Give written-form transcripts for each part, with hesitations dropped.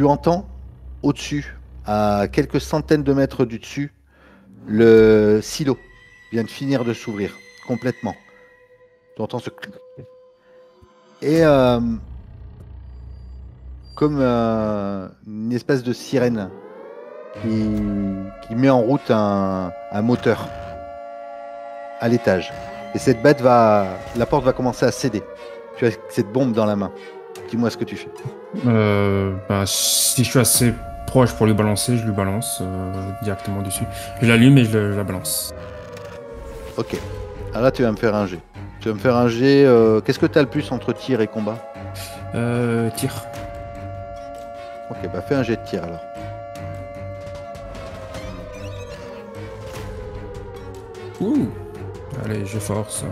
Tu entends au-dessus, à quelques centaines de mètres du dessus, le silo vient de finir de s'ouvrir complètement. Tu entends ce clic. Et comme une espèce de sirène qui met en route un moteur à l'étage. Et cette bête la porte va commencer à céder. Tu as cette bombe dans la main. Dis-moi ce que tu fais. Si je suis assez proche pour lui balancer, je lui balance directement dessus. Je l'allume et je la balance. Ok. Alors là, tu vas me faire un jet. Tu vas me faire un jet. Qu'est-ce que tu as le plus entre tir et combat? Tir. Ok, bah fais un jet de tir alors. Ouh. Allez, je force.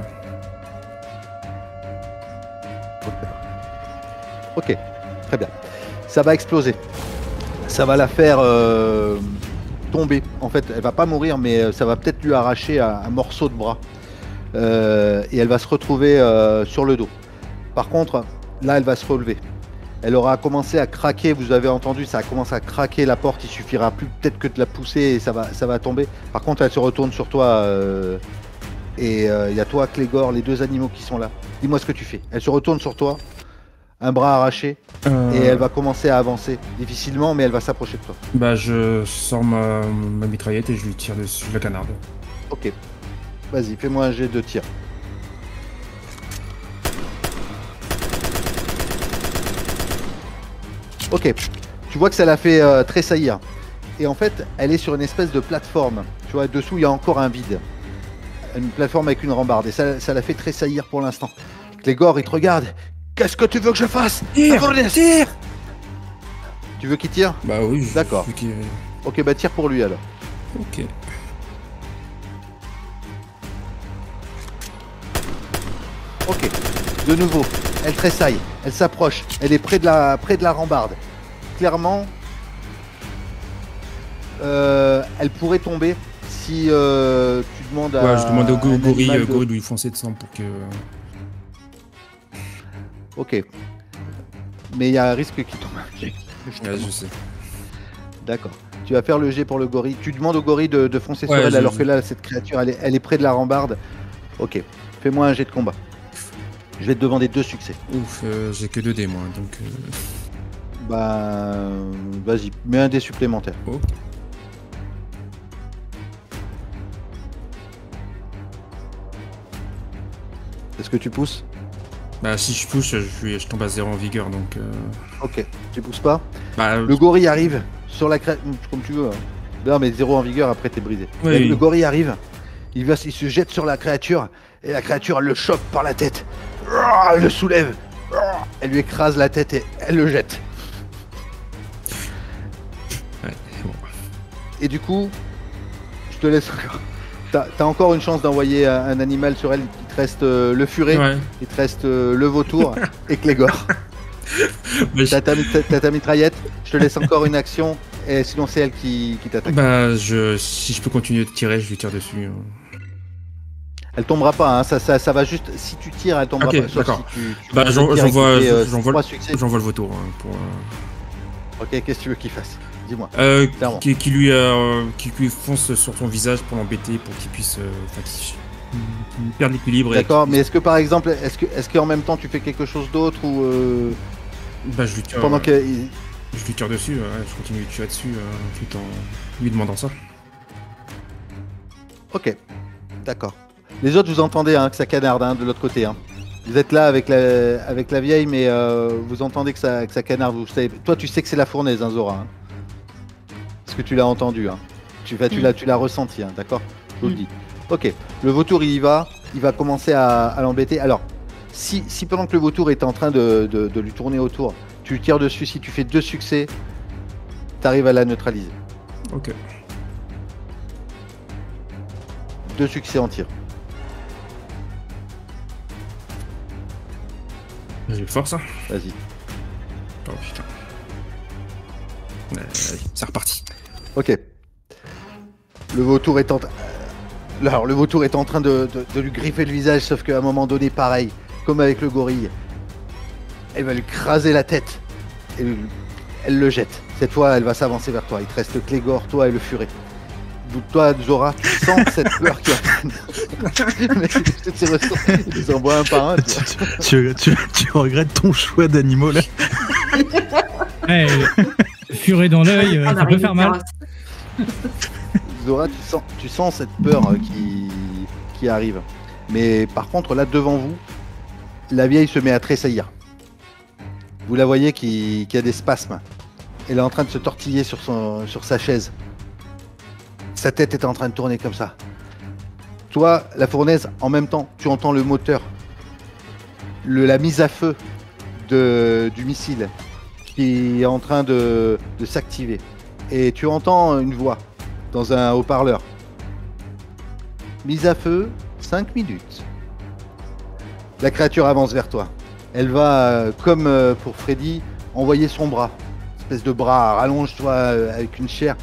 Ok, très bien. Ça va exploser. Ça va la faire tomber. En fait, elle va pas mourir, mais ça va peut-être lui arracher un morceau de bras. Et elle va se retrouver sur le dos. Par contre, là, elle va se relever. Elle aura commencé à craquer, vous avez entendu, ça a commencé à craquer la porte, il suffira plus peut-être que de la pousser et ça va tomber. Par contre, elle se retourne sur toi et il y a toi, Clégor, les deux animaux qui sont là. Dis-moi ce que tu fais. Elle se retourne sur toi, un bras arraché, et elle va commencer à avancer difficilement, mais elle va s'approcher de toi. Bah, je sors ma mitraillette et je lui tire dessus, je la canarde. Ok, vas-y, fais-moi un jet de tir. Ok, tu vois que ça l'a fait tressaillir. Et en fait, elle est sur une espèce de plateforme. Tu vois, dessous, il y a encore un vide. Une plateforme avec une rambarde. Et ça l'a fait tressaillir pour l'instant. Clégor, il te regarde. Qu'est-ce que tu veux que je fasse? Tire! Tu veux qu'il tire? Bah oui, d'accord. Ok, bah tire pour lui alors. Ok. Ok, de nouveau, elle tressaille, elle s'approche, elle est près de la rambarde. Clairement, elle pourrait tomber si tu demandes à... Ouais, je demande au gorille de lui foncer dessus pour que... Ok. Mais il y a un risque qu'il tombe. Ouais, je sais. D'accord. Tu vas faire le jet pour le gorille. Tu demandes au gorille de foncer sur elle alors que là, cette créature, elle est près de la rambarde. Ok. Fais-moi un jet de combat. Je vais te demander 2 succès. Ouf, j'ai que 2 dés moi, donc... Bah... Vas-y, mets un dé supplémentaire. Oh. Est-ce que tu pousses? Bah si je pousse, je tombe à 0 en vigueur, donc... Ok, tu pousses pas. Bah, le gorille arrive sur la créature... Comme tu veux. Hein. Non mais 0 en vigueur, après t'es brisé. Oui. Le gorille arrive, il se jette sur la créature, et la créature elle le chope par la tête. Elle le soulève. Elle lui écrase la tête et elle le jette. Ouais, bon. Et du coup, je te laisse encore. T'as encore une chance d'envoyer un animal sur elle. Il te reste le furet, ouais. Il te reste le vautour et Clégor. T'as ta mitraillette. Je te laisse encore une action. Et sinon, c'est elle qui t'attaque. Bah, si je peux continuer de tirer, je lui tire dessus. Elle tombera pas, hein. Ça va juste. Si tu tires, elle tombera okay, pas. Sauf si tu bah, j'envoie le vautour. Hein, pour, Ok, qu'est-ce que tu veux qu'il fasse? Dis-moi. Qui lui fonce sur ton visage pour l'embêter, pour qu'il puisse perdre l'équilibre. D'accord, mais est-ce que par exemple, est-ce qu'en même temps tu fais quelque chose d'autre ou bah, je lui tire. Pendant que je lui tire dessus, je continue de tirer dessus tout en lui demandant ça. Ok, d'accord. Les autres, vous entendez hein, que ça canarde hein, de l'autre côté. Hein. Vous êtes là avec la vieille, mais vous entendez que ça canarde. Vous savez, toi, tu sais que c'est la fournaise, hein, Zora. Hein. Parce que tu l'as entendu. Hein. Tu l'as ressenti, hein, d'accord? Je vous le dis. Ok, le vautour, il va commencer à l'embêter. Alors, si pendant que le vautour est en train de lui tourner autour, tu lui tires dessus, si tu fais 2 succès, tu arrives à la neutraliser. Ok. 2 succès en tir. J'ai force. Hein. Vas-y. Oh putain. Allez, c'est reparti. Ok. Le vautour est en train de lui griffer le visage, sauf qu'à un moment donné, pareil, comme avec le gorille, elle va lui craser la tête. Elle Elle le jette. Cette fois, elle va s'avancer vers toi. Il te reste Clégor, toi et le furet. Toi, Zora, tu sens cette peur qui Mais toutes ces ressources, ils les envoient un par un. Tu regrettes ton choix d'animaux là? Ouais, furet dans l'œil, ça peut faire mal. Zora, tu sens cette peur qui arrive. Mais par contre, là, devant vous, la vieille se met à tressaillir. Vous la voyez qui a des spasmes. Elle est en train de se tortiller sur sa chaise. Sa tête est en train de tourner comme ça. Toi, la fournaise, en même temps, tu entends le moteur. La mise à feu du missile qui est en train de s'activer. Et tu entends une voix dans un haut-parleur. Mise à feu, 5 minutes. La créature avance vers toi. Elle va, comme pour Freddy, envoyer son bras. Espèce de bras, rallonge-toi avec une chair.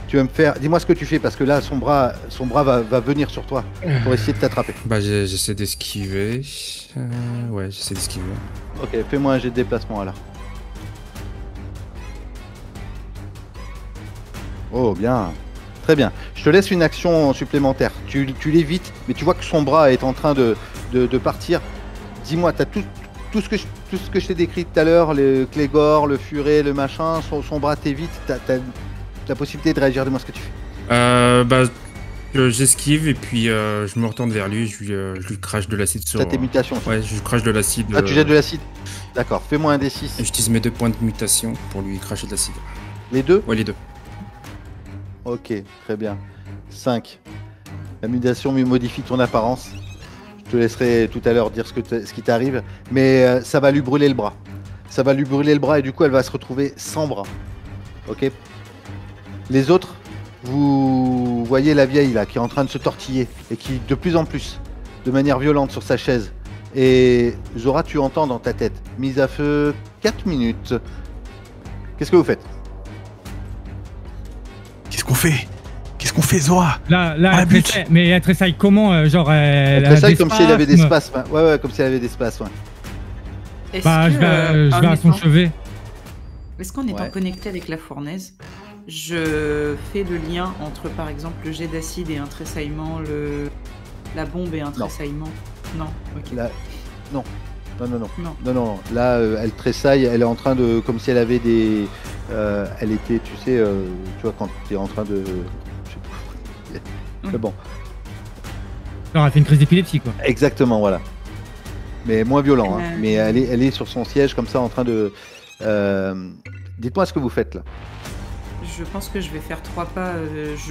Tu vas me faire... Dis-moi ce que tu fais, parce que là, son bras va venir sur toi pour essayer de t'attraper. Bah, j'essaie d'esquiver. Ouais, j'essaie d'esquiver. Ok, fais-moi un jet de déplacement, alors. Oh, bien. Très bien. Je te laisse une action supplémentaire. Tu l'évites, mais tu vois que son bras est en train de partir. Dis-moi, t'as tout ce que je t'ai décrit tout à l'heure, le Clégor, le furet, le machin, son bras t'évite, t'as la possibilité de réagir. Dis-moi ce que tu fais. Bah, j'esquive et puis je me retourne vers lui, je lui crache de l'acide sur... T'as tes mutations. Ouais, je lui crache de l'acide. Ah, tu jettes de l'acide. D'accord, fais-moi un D6. J'utilise mes 2 points de mutation pour lui cracher de l'acide. Les deux? Ouais, les 2. Ok, très bien. 5. La mutation modifie ton apparence. Je te laisserai tout à l'heure dire ce qui t'arrive. Mais ça va lui brûler le bras. Ça va lui brûler le bras et du coup elle va se retrouver sans bras. Ok. Les autres, vous voyez la vieille là qui est en train de se tortiller et qui de plus en plus, de manière violente sur sa chaise. Et Zora, tu entends dans ta tête, mise à feu 4 minutes. Qu'est-ce que vous faites? Qu'est-ce qu'on fait, Zora? Là, elle tressaille comment? Genre, elle tressaille comme si elle avait des spasmes. Ouais, comme si elle avait des spasmes. Ouais. Bah, je vais à son chevet. Est-ce qu'en étant connecté avec la fournaise, je fais le lien entre, par exemple, le jet d'acide et un tressaillement, la bombe et un tressaillement? Non. Ok. Là, non. Non. Là, elle tressaille, elle est en train de... Comme si elle avait des... elle était, tu sais, tu vois, quand tu es en train de... Je sais pas. Mais bon. Alors, elle fait une crise d'épilepsie, quoi. Exactement, voilà. Mais moins violent, hein. Mais elle est sur son siège, comme ça, en train de... Dites-moi ce que vous faites, là. Je pense que je vais faire 3 pas.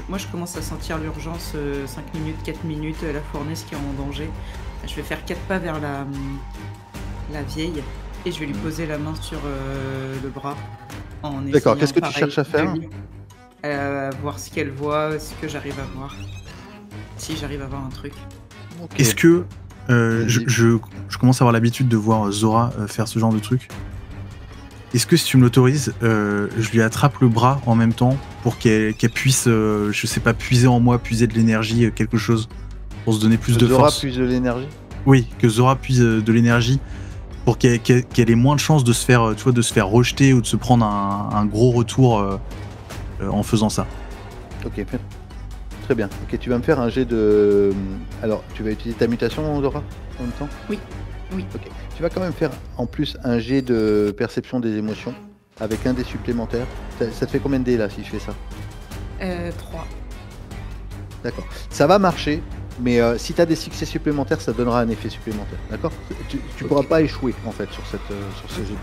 Moi, je commence à sentir l'urgence, 5 minutes, 4 minutes, la fournaise qui est en danger. Je vais faire 4 pas vers la vieille et je vais lui poser la main sur le bras. D'accord, qu'est-ce que tu cherches à faire? Voir ce qu'elle voit, ce que j'arrive à voir. Si j'arrive à voir un truc. Okay. Est-ce que je commence à avoir l'habitude de voir Zora faire ce genre de truc? Est-ce que si tu me l'autorises, je lui attrape le bras en même temps pour qu'elle puisse, je sais pas, puiser en moi, puiser de l'énergie, quelque chose, pour se donner plus de Zora force? puise de l'énergie? Oui, que Zora puise de l'énergie pour qu'elle ait moins de chances de se faire, tu vois, de se faire rejeter ou de se prendre un gros retour en faisant ça. Ok, très bien. Ok, tu vas me faire un jet de... Alors, tu vas utiliser ta mutation, Zora, en même temps? Oui. Ok. Tu vas quand même faire en plus un jet de perception des émotions avec un dé supplémentaire. Ça te fait combien de dés là si je fais ça? 3. D'accord. Ça va marcher, mais si tu as des succès supplémentaires, ça donnera un effet supplémentaire. D'accord? Tu pourras pas échouer en fait sur ce jet.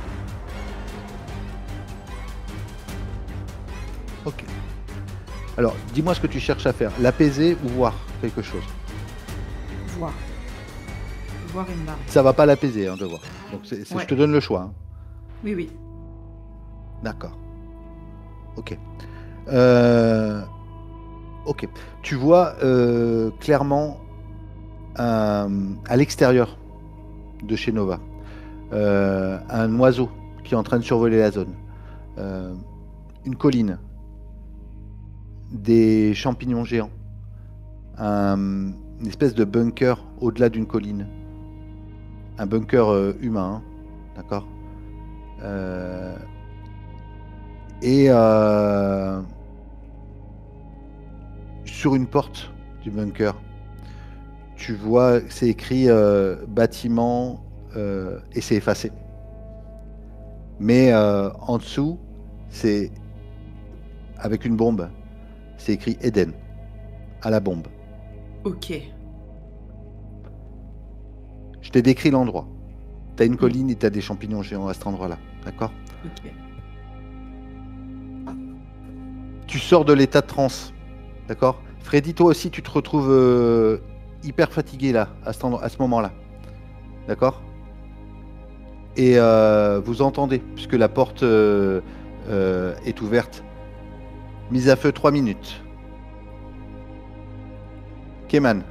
Ok. Alors, dis-moi ce que tu cherches à faire. L'apaiser ou voir quelque chose? Voir une barre. Ça va pas l'apaiser, hein, de voir. Donc Ouais. je te donne le choix. Hein. Oui. D'accord. Ok. Ok. Tu vois clairement à l'extérieur de chez Nova un oiseau qui est en train de survoler la zone. Une colline. Des champignons géants. Une espèce de bunker au-delà d'une colline. Un bunker humain, hein, d'accord. Et sur une porte du bunker, tu vois, c'est écrit bâtiment et c'est effacé. Mais en dessous, c'est avec une bombe. C'est écrit Eden à la bombe. Ok. Je t'ai décrit l'endroit. T'as une colline et t'as des champignons géants à cet endroit-là. D'accord ? Ok. Tu sors de l'état de transe. D'accord ? Freddy, toi aussi, tu te retrouves hyper fatigué là, à ce moment-là. D'accord ? Et vous entendez, puisque la porte est ouverte. Mise à feu 3 minutes. Keman,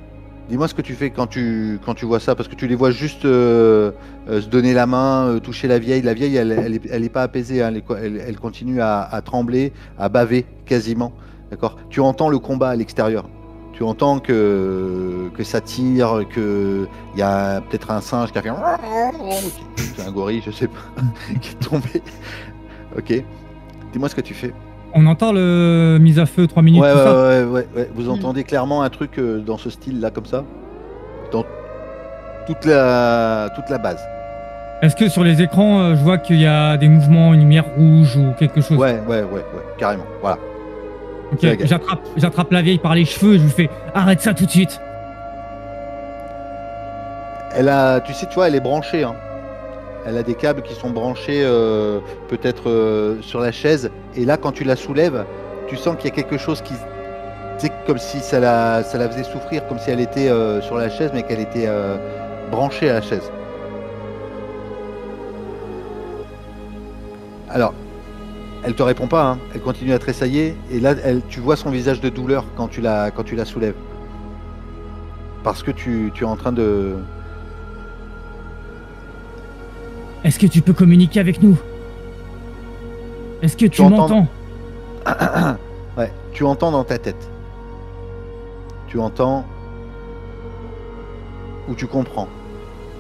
dis-moi ce que tu fais quand tu vois ça, parce que tu les vois juste se donner la main, toucher la vieille. La vieille, elle est pas apaisée, hein. Elle continue à trembler, à baver quasiment. D'accord ? Tu entends le combat à l'extérieur. Tu entends que ça tire, qu'il y a peut-être un singe qui a fait... C'est un gorille, je sais pas, qui est tombé. Ok. Dis-moi ce que tu fais. On entend le mise à feu 3 minutes, tout ça. Ouais. Vous entendez clairement un truc dans ce style-là, comme ça, dans toute la base. Est-ce que sur les écrans, je vois qu'il y a des mouvements, une lumière rouge ou quelque chose? Ouais, carrément, voilà. Ok, j'attrape la vieille par les cheveux et je lui fais « Arrête ça tout de suite !» Tu sais, tu vois, elle est branchée, hein. Elle a des câbles qui sont branchés peut-être sur la chaise. Et là, quand tu la soulèves, tu sens qu'il y a quelque chose qui... C'est comme si ça la faisait souffrir, comme si elle était sur la chaise, mais qu'elle était branchée à la chaise. Alors, elle te répond pas, hein. Elle continue à tressailler. Et là, tu vois son visage de douleur quand tu la soulèves. Parce que tu es en train de... Est-ce que tu peux communiquer avec nous? Est-ce que tu m'entends? Ouais, tu entends dans ta tête. Tu entends ou tu comprends.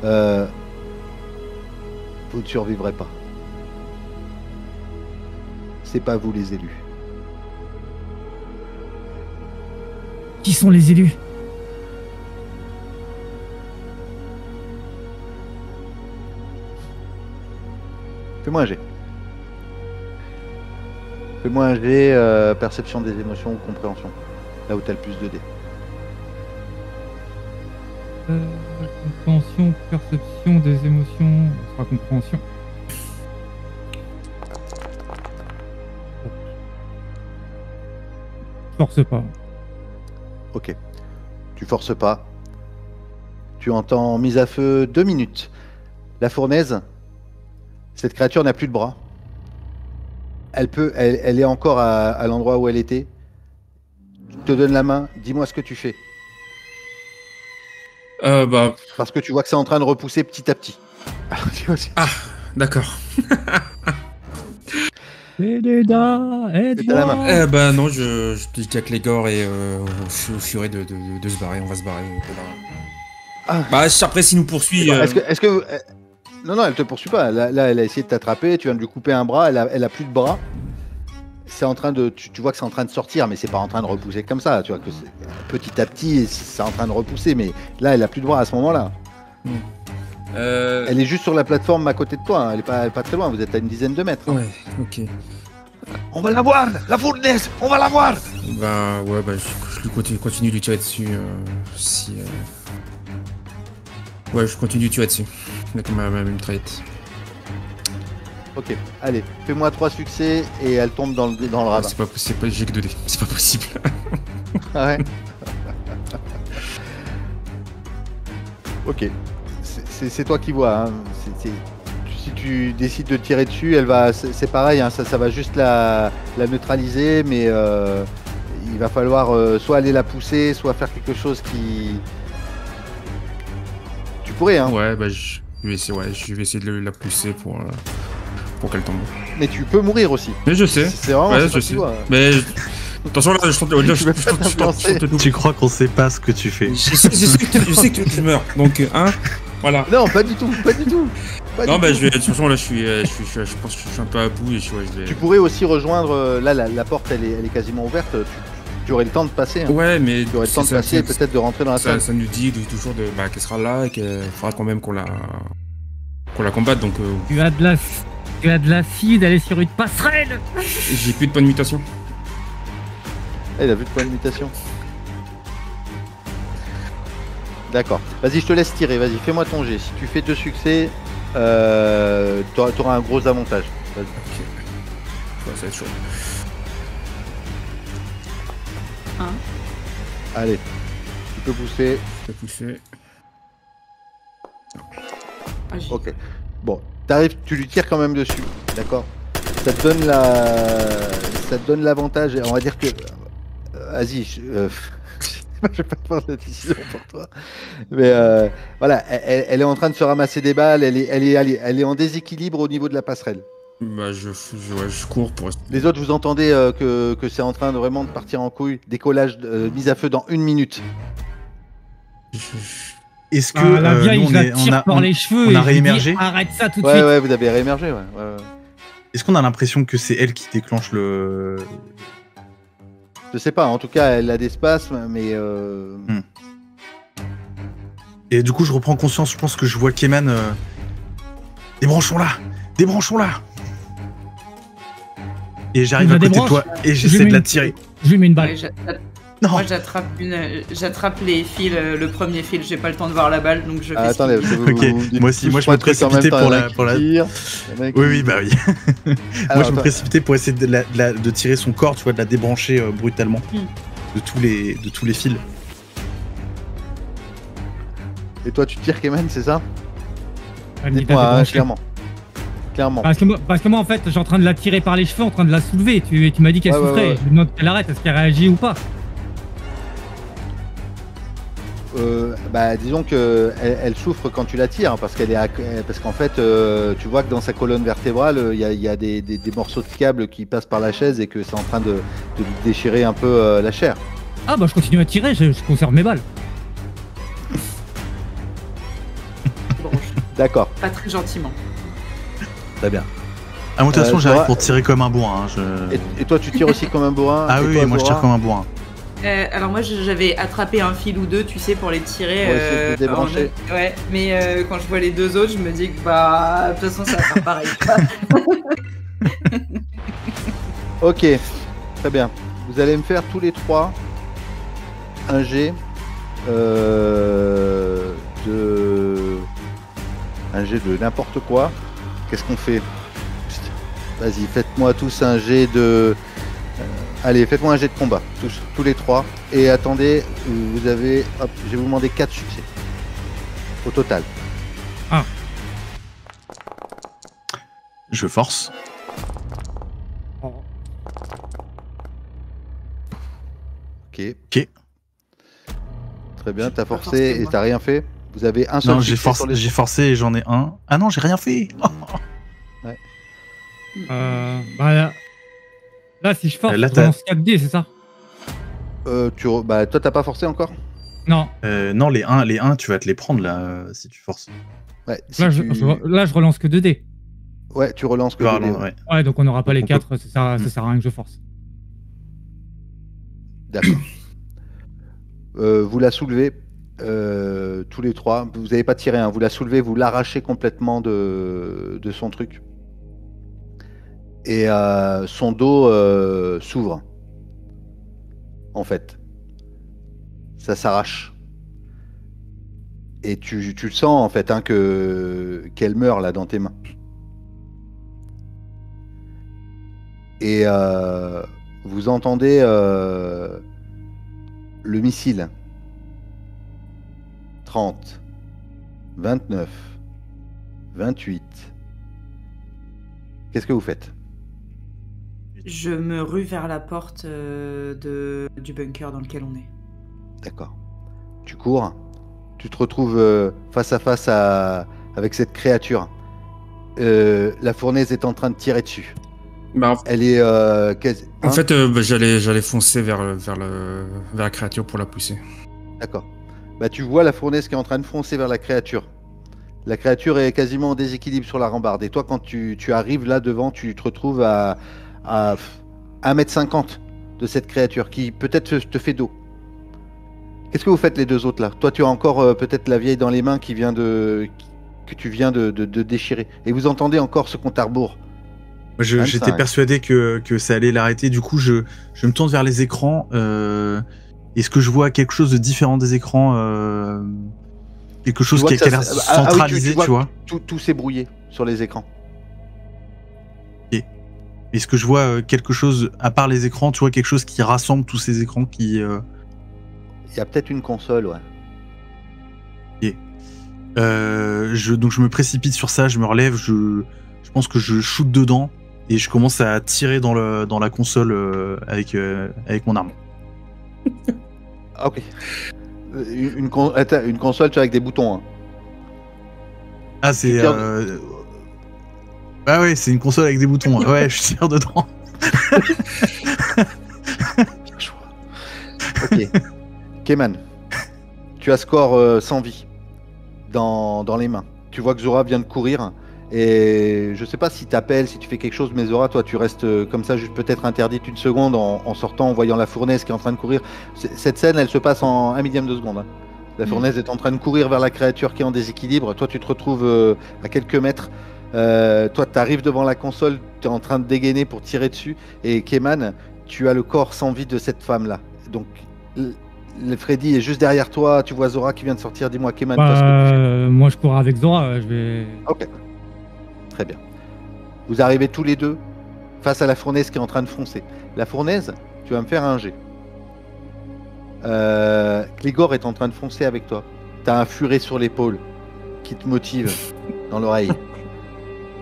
Vous ne survivrez pas. C'est pas vous les élus. Qui sont les élus? Fais-moi un jet. Fais-moi un jet perception des émotions ou compréhension. Là où t'as le plus de dés. Compréhension, perception des émotions, ce sera compréhension. Force pas. Ok. Tu forces pas. Tu entends mise à feu 2 minutes. La fournaise, cette créature n'a plus de bras. Elle est encore à l'endroit où elle était. Je te donne la main, dis-moi ce que tu fais. Parce que tu vois que c'est en train de repousser petit à petit. Ah, d'accord. Aide-moi. Non, je dis qu'à Clégor et au furet de se barrer, on va se barrer. Ah. Bah, après, s'il nous poursuit... Est-ce que... Non, elle te poursuit pas. Là, elle a essayé de t'attraper, tu viens de lui couper un bras, elle a plus de bras. C'est en train de... Tu vois que c'est en train de sortir, mais c'est pas en train de repousser comme ça. Tu vois que petit à petit, c'est en train de repousser, mais là, elle a plus de bras à ce moment-là. Elle est juste sur la plateforme à côté de toi, hein. Elle est pas très loin, vous êtes à une dizaine de mètres. Ouais, ok. On va la voir, la fournaise, on va la voir. Je lui continue de lui tirer dessus. Ouais, je continue de tirer dessus. Avec ma mitraillette. Ok, allez, fais-moi 3 succès et elle tombe dans le ravin. C'est pas j'ai que 2 dés, c'est pas possible. Ah ouais. Ok, c'est toi qui vois, hein. Si tu décides de tirer dessus, c'est pareil, hein. Ça va juste la neutraliser, mais il va falloir soit aller la pousser, soit faire quelque chose qui... Tu pourrais, hein. Ouais, je vais essayer de la pousser pour qu'elle tombe. Mais tu peux mourir aussi. Mais je sais. C'est vraiment ouais, je sais. Mais attention là, je Tu crois qu'on sait pas ce que tu fais? Je sais que je meurs. Donc voilà. Non, pas du tout. Non, bah, de toute façon, là, je pense que je suis un peu à bout et je vais... Tu pourrais aussi rejoindre. Là, la porte, elle est quasiment ouverte. Tu aurais le temps de passer. Hein. Ouais, mais Tu aurais le temps de passer et peut-être de rentrer dans la salle. Ça nous dit toujours qu'elle sera là et qu'il faudra quand même qu'on la combatte. Donc, Tu as de la fille d'aller sur une passerelle. j'ai plus de points de mutation. Ah, il a vu de point de mutation. D'accord. Vas-y, je te laisse tirer. Vas-y, fais-moi ton jet. Si tu fais 2 succès, t'auras un gros avantage. Vas-y. Ok. Ouais, ça va être chaud. Allez, tu peux pousser. Je vais pousser. Ok. Bon, t'arrives, tu lui tires quand même dessus. D'accord. Ça te donne l'avantage. On va dire que. Vas-y. Je vais pas prendre la décision pour toi. Mais voilà, elle est en train de se ramasser des balles. Elle est en déséquilibre au niveau de la passerelle. Bah, je cours pour... Les autres, vous entendez que c'est en train de vraiment de partir en couille. Décollage, mise à feu dans 1 minute. Est-ce que la vieille, nous, je la tire par les cheveux on et a je lui dis, réémergé? arrête ça tout de suite. Ouais, vous avez réémergé, ouais. Est-ce qu'on a l'impression que c'est elle qui déclenche le... Je sais pas, en tout cas, elle a des spasmes, mais... Et du coup, je reprends conscience, je pense que je vois Keman... Débranchons-la. Et j'arrive Il à la côté de débranche. toi et j'essaie de la tirer. Je lui mets une balle. Non. Moi j'attrape les fils, le premier fil, j'ai pas le temps de voir la balle donc je fais ce attendez, qu'il dit. Ok, moi aussi, moi je me précipitais pour la... Oui, bah oui. Moi je me précipitais pour essayer de tirer son corps, tu vois, de la débrancher brutalement de tous les fils. Et toi, tu tires Kemen, c'est ça? Elle me dit, Dites-moi, t'as débranché. clairement. Parce que moi en fait, j'ai en train de la tirer par les cheveux, en train de la soulever. Tu m'as dit qu'elle Ouais, souffrait. ouais. Je lui demande qu'elle arrête. Est-ce qu'elle réagit ou pas? Disons que elle souffre quand tu la tires, parce qu'en fait, tu vois que dans sa colonne vertébrale, il y a des morceaux de câble qui passent par la chaise et que c'est en train de lui déchirer un peu la chair. Ah bah je continue à tirer, je conserve mes balles. Bon, D'accord, pas très gentiment. très bien. Ah, moi, de toute façon, j'arrive Zora- pour tirer comme un bourrin. Et toi, tu tires aussi comme un bourrin? Ah Et oui, toi, moi je Zora tire comme un bourrin. Alors moi j'avais attrapé un fil ou deux, tu sais, pour les tirer. Pour essayer de débrancher. Ouais, mais quand je vois les deux autres, je me dis que de toute façon ça va faire pareil. Ok, très bien. Vous allez me faire tous les trois un jet de n'importe quoi. Qu'est-ce qu'on fait? Vas-y, faites-moi tous un jet de... allez, faites-moi un jet de combat, tous les trois. Et attendez, vous avez... Hop, je vais vous demander 4 succès. Au total. Je force. Ok. Ok. Très bien, t'as Pas forcé forcément. et t'as rien fait. Vous avez un seul Non, succès sur les... j'ai forcé et j'en ai un. Ah non, j'ai rien fait. Là, si je force, Là, je t'as- lance 4D, c'est ça? Toi, t'as pas forcé encore? Non. Non, les 1, tu vas te les prendre là, si tu forces. Ouais, si Là, tu... là, je relance que 2D. ouais, tu relances que Pardon, 2 dés. ouais. Ouais, donc on n'aura pas les On peut- 4, ça sert à rien que je force. D'accord. Vous la soulevez tous les trois. Vous n'avez pas tiré, hein. Vous la soulevez, vous l'arrachez complètement de son truc. Et son dos s'ouvre. En fait. Ça s'arrache. Et tu le sens en fait hein, qu'elle meurt là dans tes mains. Et vous entendez le missile. 30, 29, 28. Qu'est-ce que vous faites? Je me rue vers la porte du bunker dans lequel on est. D'accord. Tu cours. Tu te retrouves face à face avec cette créature. La fournaise est en train de tirer dessus. Bah, Elle est quasi... en fait, j'allais foncer vers la créature pour la pousser. D'accord. Bah, tu vois la fournaise qui est en train de foncer vers la créature. La créature est quasiment en déséquilibre sur la rambarde. Et toi, quand tu arrives là devant, tu te retrouves à 1,50 m de cette créature qui peut-être te fait dos. Qu'est-ce que vous faites les deux autres là? Toi, tu as encore peut-être la vieille dans les mains que tu viens de déchirer. Et vous entendez encore ce compte à rebours. J'étais persuadé que ça allait l'arrêter. Du coup, je me tourne vers les écrans. Est-ce que je vois quelque chose de différent des écrans quelque chose qui a l'air centralisé, tu vois? Tout s'est brouillé sur les écrans. Est-ce que je vois quelque chose, à part les écrans, tu vois quelque chose qui rassemble tous ces écrans qui... Il y a peut-être une console, ouais. Ok. Donc je me précipite sur ça, je me relève, je pense que je shoot dedans et je commence à tirer dans la console avec mon arme. Ok. Une console, tu vois, avec des boutons. Hein. Ah, c'est... Ah ouais, c'est une console avec des boutons. Ouais, je tire dedans. Ok. Keman, tu as score 100 vie dans les mains. Tu vois que Zora vient de courir. Et je sais pas si t'appelles, si tu fais quelque chose, mais Zora, toi, tu restes comme ça, juste peut-être interdite une seconde en sortant, en voyant la fournaise qui est en train de courir. Cette scène, elle se passe en 1/10 de seconde. Hein. La fournaise est en train de courir vers la créature qui est en déséquilibre. Toi, tu te retrouves à quelques mètres. Toi, tu arrives devant la console, tu es en train de dégainer pour tirer dessus. Et Keman, tu as le corps sans vie de cette femme-là. Donc, le Freddy est juste derrière toi. Tu vois Zora qui vient de sortir. Dis-moi, Keman. Moi, je cours avec Zora. Je vais. Ok. Très bien. Vous arrivez tous les deux face à la fournaise qui est en train de foncer. La fournaise, tu vas me faire un jet. Clégor est en train de foncer avec toi. Tu as un furet sur l'épaule qui te motive dans l'oreille.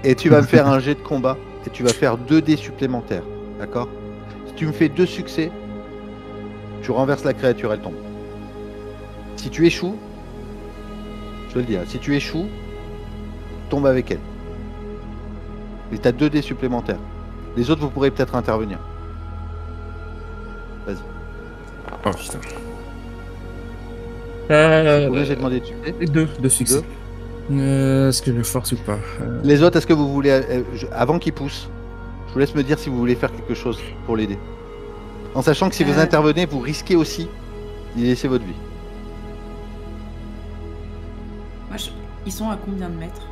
Et tu vas me faire un jet de combat et tu vas faire 2 dés supplémentaires. D'accord? Si tu me fais 2 succès, tu renverses la créature, elle tombe. Si tu échoues, je te le dis, hein, si tu échoues, tombe avec elle. Et tu as 2 dés supplémentaires. Les autres, vous pourrez peut-être intervenir. Vas-y. Oh putain. J'ai demandé de succès. 2 succès. Est-ce que je force ou pas Les autres, est-ce que vous voulez... avant qu'ils poussent, je vous laisse me dire si vous voulez faire quelque chose pour l'aider. En sachant que si vous intervenez, vous risquez aussi d'y laisser votre vie. Ils sont à combien de mètres?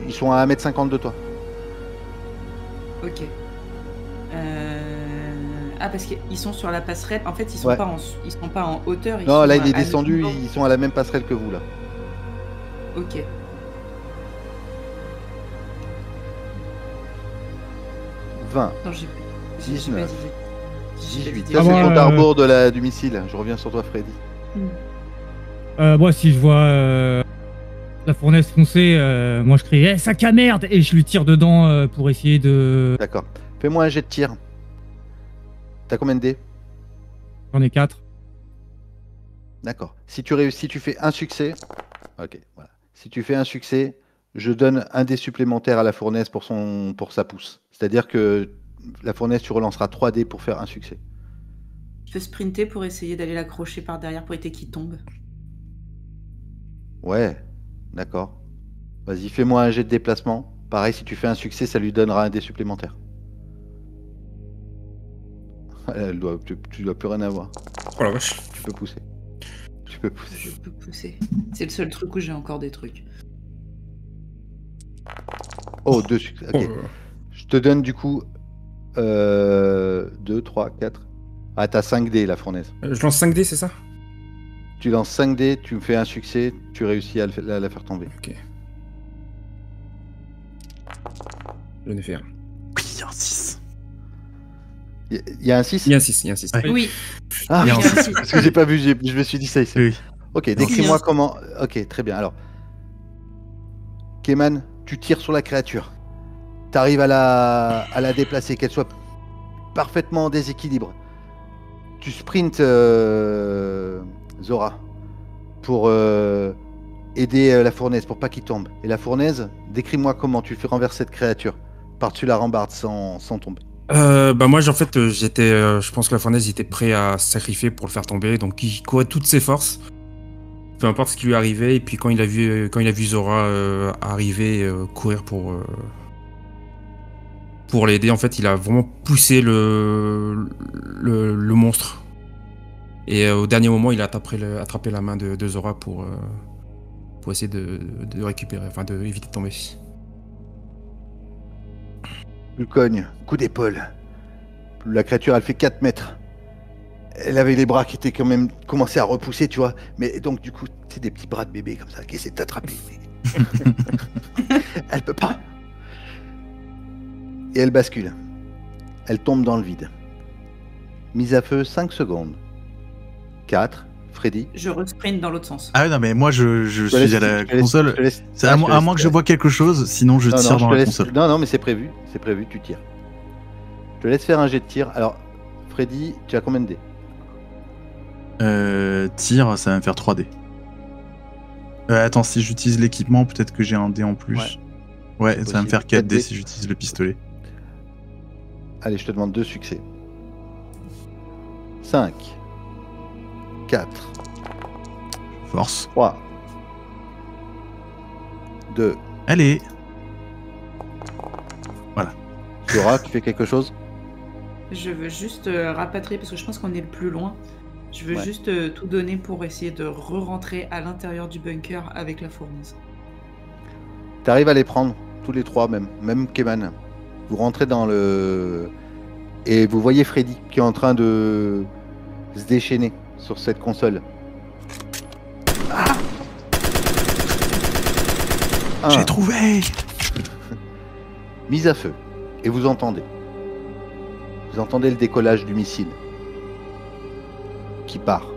Ils sont à 1,50 m de toi. Ok. Parce qu'ils sont sur la passerelle. En fait, ils sont pas en hauteur. Non, là, il est descendu. Ils sont à la même passerelle que vous, là. Ok. Non, 19. 18. Ça, c'est moi, ton d'arbour du missile. Je reviens sur toi, Freddy. Moi, si je vois la fournaise foncer, moi, je crie sac à merde! Et je lui tire dedans pour essayer de... D'accord. Fais-moi un jet de tir. T'as combien de dés? J'en ai 4. D'accord. Si tu réussis, tu fais un succès. Ok, voilà. Si tu fais un succès, je donne un dé supplémentaire à la fournaise pour sa pousse. C'est-à-dire que la fournaise, tu relanceras 3 dés pour faire un succès. Je peux sprinter pour essayer d'aller l'accrocher par derrière pour éviter qu'il tombe. Ouais, d'accord. Vas-y, fais-moi un jet de déplacement. Pareil, si tu fais un succès, ça lui donnera un dé supplémentaire. Tu dois plus rien avoir. Oh la vache. Tu peux pousser. Je peux pousser. C'est le seul truc où j'ai encore des trucs. Oh, 2 succès. Ok. Je te donne du coup 2, 3, 4. Ah, t'as 5 dés la fournaise. Je lance 5 dés, c'est ça? Tu lances 5 dés, tu me fais un succès, tu réussis à la faire tomber. Ok. J'en ai fait un. Oui, un 6. Il y a un 6? Il y a un 6, il y a un 6. Ouais. Oui. Ah, Il y a un putain, parce que j'ai pas vu, je me suis dit ça ici. Oui. Ok, décris-moi comment... Ok, très bien. Alors, Keman, tu tires sur la créature. T'arrives à la déplacer, qu'elle soit parfaitement en déséquilibre. Tu sprintes, Zora, pour aider la fournaise, pour pas qu'il tombe. Et la fournaise, décris-moi comment tu fais renverser cette créature par-dessus la rambarde sans tomber. Moi, en fait, je pense que la fournaise était prêt à se sacrifier pour le faire tomber, donc il courait toutes ses forces. peu importe ce qui lui arrivait. Et puis quand il a vu Zora arriver, courir pour l'aider, en fait, il a vraiment poussé le monstre. Et au dernier moment, il a attrapé la main de Zora pour essayer de récupérer, enfin de éviter de tomber. Le cogne, coup d'épaule. La créature, elle fait 4 mètres. Elle avait les bras qui étaient quand même commencé à repousser, tu vois. Mais donc, du coup, c'est des petits bras de bébé comme ça qui essaient de t'attraper. Elle peut pas. Et elle bascule. Elle tombe dans le vide. Mise à feu 5 secondes. 4. Freddy. Je resprint dans l'autre sens. Ah non, mais moi je suis à la console. C'est à moins que je vois quelque chose, sinon je tire dans la console. Non, mais c'est prévu, tu tires. Je te laisse faire un jet de tir. Alors, Freddy, tu as combien de dés? Tir, ça va me faire 3 dés. Attends, si j'utilise l'équipement, peut-être que j'ai un dé en plus. Ouais, ça va me faire 4 dés si j'utilise le pistolet. Allez, je te demande 2 succès. 5. 4. Force. 3. 2. Allez. Zora, tu fais quelque chose? Je veux juste rapatrier, parce que je pense qu'on est le plus loin. Je veux juste tout donner pour essayer de re-rentrer à l'intérieur du bunker avec la fournaise. T'arrives à les prendre, tous les 3 même Keman. Vous rentrez dans le... Et vous voyez Freddy qui est en train de se déchaîner sur cette console. Ah, j'ai trouvé. Mise à feu. Et vous entendez. Vous entendez le décollage du missile. Qui part.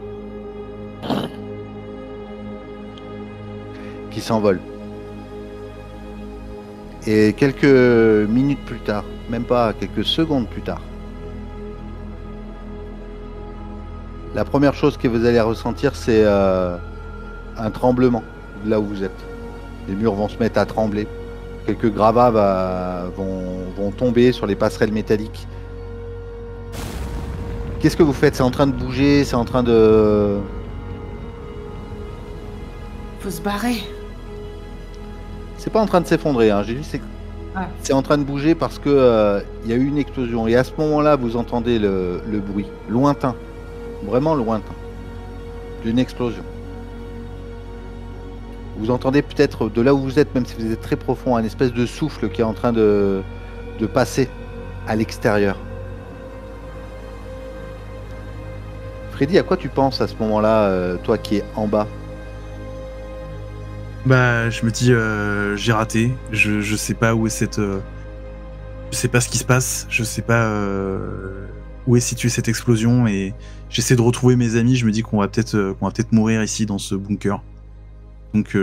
Qui s'envole. Et quelques minutes plus tard, même pas quelques secondes plus tard, la première chose que vous allez ressentir, c'est un tremblement là où vous êtes. Les murs vont se mettre à trembler. Quelques gravats vont tomber sur les passerelles métalliques. Qu'est-ce que vous faites? C'est en train de bouger, c'est en train de... Faut se barrer. C'est pas en train de s'effondrer, hein. J'ai dit c'est en train de bouger parce que y a eu une explosion. Et à ce moment-là, vous entendez le bruit lointain, vraiment lointain, d'une explosion. Vous entendez peut-être de là où vous êtes, même si vous êtes très profond, un espèce de souffle qui est en train de passer à l'extérieur. Freddy, à quoi tu penses à ce moment-là, toi qui es en bas? Bah, je me dis, j'ai raté. Je sais pas où est cette. Je sais pas ce qui se passe. Je sais pas où est située cette explosion et j'essaie de retrouver mes amis. Je me dis qu'on va peut-être mourir ici dans ce bunker. Donc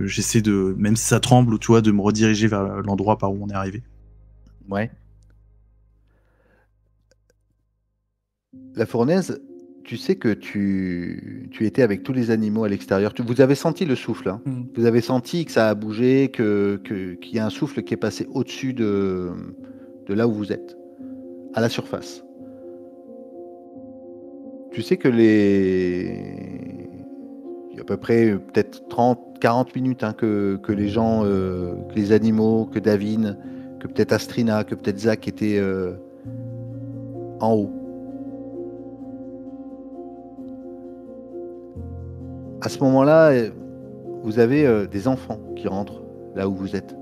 j'essaie de, même si ça tremble, tu vois, de me rediriger vers l'endroit par où on est arrivé. Ouais. La fournaise, tu sais que tu étais avec tous les animaux à l'extérieur. Vous avez senti le souffle, hein. Vous avez senti que ça a bougé, qu'il y a un souffle qui est passé au-dessus de là où vous êtes, à la surface. Tu sais que il y a à peu près peut-être 30-40 minutes hein, que les gens, que les animaux, que Davin, que peut-être Astrina, que peut-être Zach étaient en haut. À ce moment-là, vous avez des enfants qui rentrent là où vous êtes.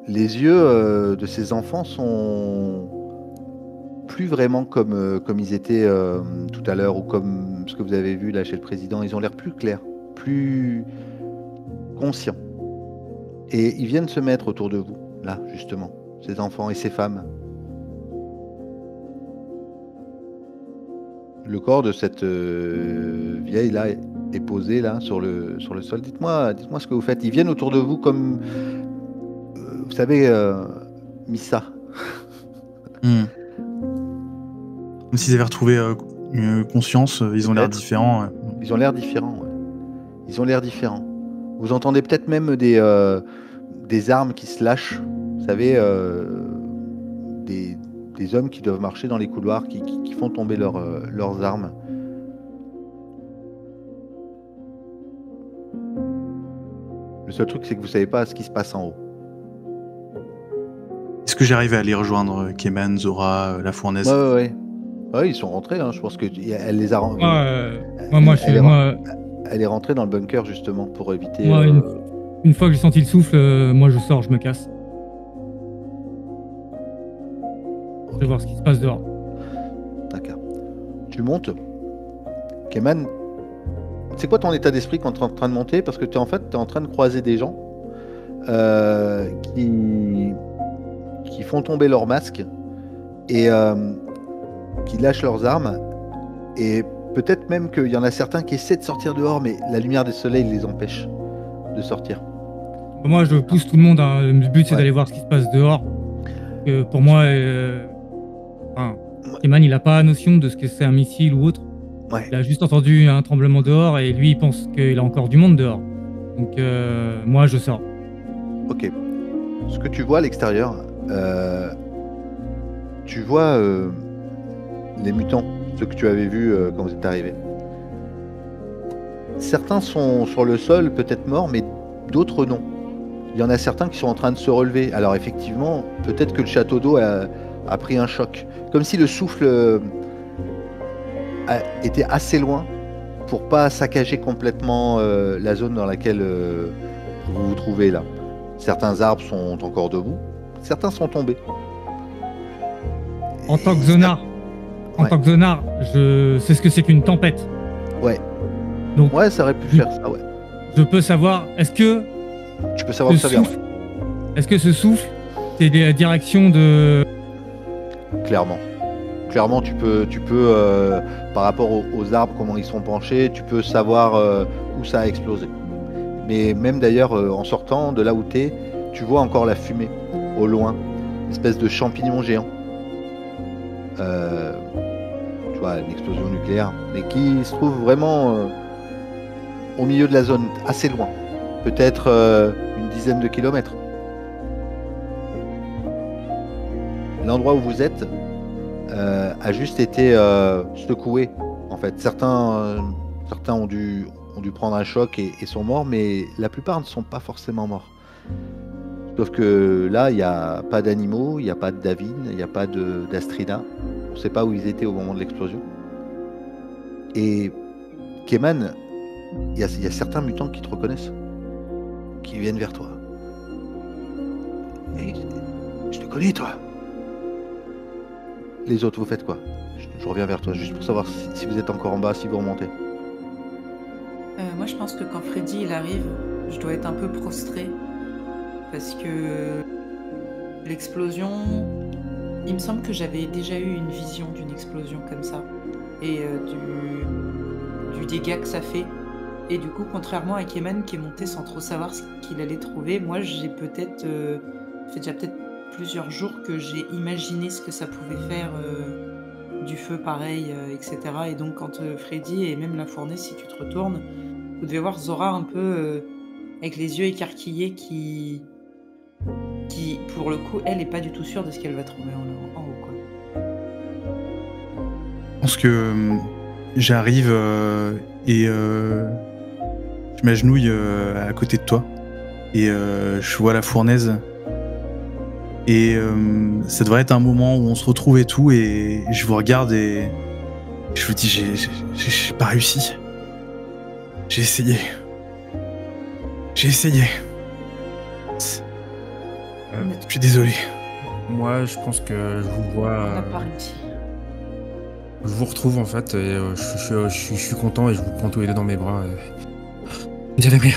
Les yeux de ces enfants sont plus vraiment comme ils étaient tout à l'heure ou comme ce que vous avez vu là chez le président. Ils ont l'air plus clairs, plus conscients. Et ils viennent se mettre autour de vous, là, justement, ces enfants et ces femmes. Le corps de cette vieille là est posé là sur le sol. Dites-moi ce que vous faites. Ils viennent autour de vous comme vous savez Missa. Comme s'ils avaient retrouvé une conscience. Ils ont l'air différents. Ils ont l'air différents. Ouais. Ils ont l'air différents. Vous entendez peut-être même des armes qui se lâchent. Vous savez des hommes qui doivent marcher dans les couloirs, qui font tomber leurs armes. Le seul truc, c'est que vous savez pas ce qui se passe en haut. Est-ce que j'arrive à aller rejoindre Keman, Zora, la fournaise? Ouais. Ouais, ils sont rentrés, hein. Je pense que elle les a... Elle est rentrée dans le bunker, justement, pour éviter... Moi, une fois que j'ai senti le souffle, moi je sors, je me casse. Je vais voir ce qui se passe dehors. D'accord. Tu montes. Keman, c'est quoi ton état d'esprit quand tu es en train de monter? Parce que tu es en train de croiser des gens qui font tomber leur masque et qui lâchent leurs armes. Et peut-être même qu'il y en a certains qui essaient de sortir dehors, mais la lumière du soleil les empêche de sortir. Moi, je pousse tout le monde. Hein. Le but, c'est d'aller voir ce qui se passe dehors. Pour moi, Keman, il n'a pas notion de ce que c'est un missile ou autre. Ouais. Il a juste entendu un tremblement dehors et lui, il pense qu'il a encore du monde dehors. Donc, moi, je sors. Ok. Ce que tu vois à l'extérieur, tu vois les mutants, ceux que tu avais vus quand vous êtes arrivé. Certains sont sur le sol, peut-être morts, mais d'autres non. Il y en a certains qui sont en train de se relever. Alors effectivement, peut-être que le château d'eau a pris un choc. Comme si le souffle était assez loin pour pas saccager complètement la zone dans laquelle vous vous trouvez là. Certains arbres sont encore debout, certains sont tombés. En tant que zonard, je sais ce que c'est qu'une tempête. Ouais. Donc, ouais, ça aurait pu faire ça, ouais. Je peux savoir, est-ce que tu peux savoir ça vient. Est-ce que ce souffle, c'est la direction de... Clairement, tu peux par rapport aux arbres, comment ils sont penchés, tu peux savoir où ça a explosé. Mais même d'ailleurs, en sortant de là où t'es, tu vois encore la fumée au loin, une espèce de champignon géant. Tu vois, une explosion nucléaire, mais qui se trouve vraiment au milieu de la zone, assez loin, peut-être une dizaine de kilomètres. L'endroit où vous êtes a juste été secoué, en fait. Certains ont dû prendre un choc et sont morts, mais la plupart ne sont pas forcément morts. Sauf que là, il n'y a pas d'animaux, il n'y a pas de Davin, il n'y a pas d'Astrida. On ne sait pas où ils étaient au moment de l'explosion. Et Keman, il y a certains mutants qui te reconnaissent, qui viennent vers toi. Et je te connais, toi. Les autres, vous faites quoi? Je reviens vers toi, juste pour savoir si vous êtes encore en bas, si vous remontez. Moi, je pense que quand Freddy il arrive, je dois être un peu prostrée. Parce que l'explosion... Il me semble que j'avais déjà eu une vision d'une explosion comme ça. Et du dégât que ça fait. Et du coup, contrairement à Keman qui est monté sans trop savoir ce qu'il allait trouver, moi, j'ai peut-être... ça fait déjà peut-être plusieurs jours que j'ai imaginé ce que ça pouvait faire... du feu pareil, etc. Et donc quand Freddy et même la fournaise, si tu te retournes, vous devez voir Zora un peu avec les yeux écarquillés qui pour le coup, elle est pas du tout sûre de ce qu'elle va trouver en haut, quoi. Je pense que j'arrive et je m'agenouille à côté de toi et je vois la fournaise. Et ça devrait être un moment où on se retrouve et tout, et je vous regarde et je vous dis j'ai pas réussi. J'ai essayé. Je suis désolé. Moi, je pense que je vous vois. On n'a pas réussi. Je vous retrouve en fait, et je suis content et je vous prends tous les deux dans mes bras. Vous allez bien.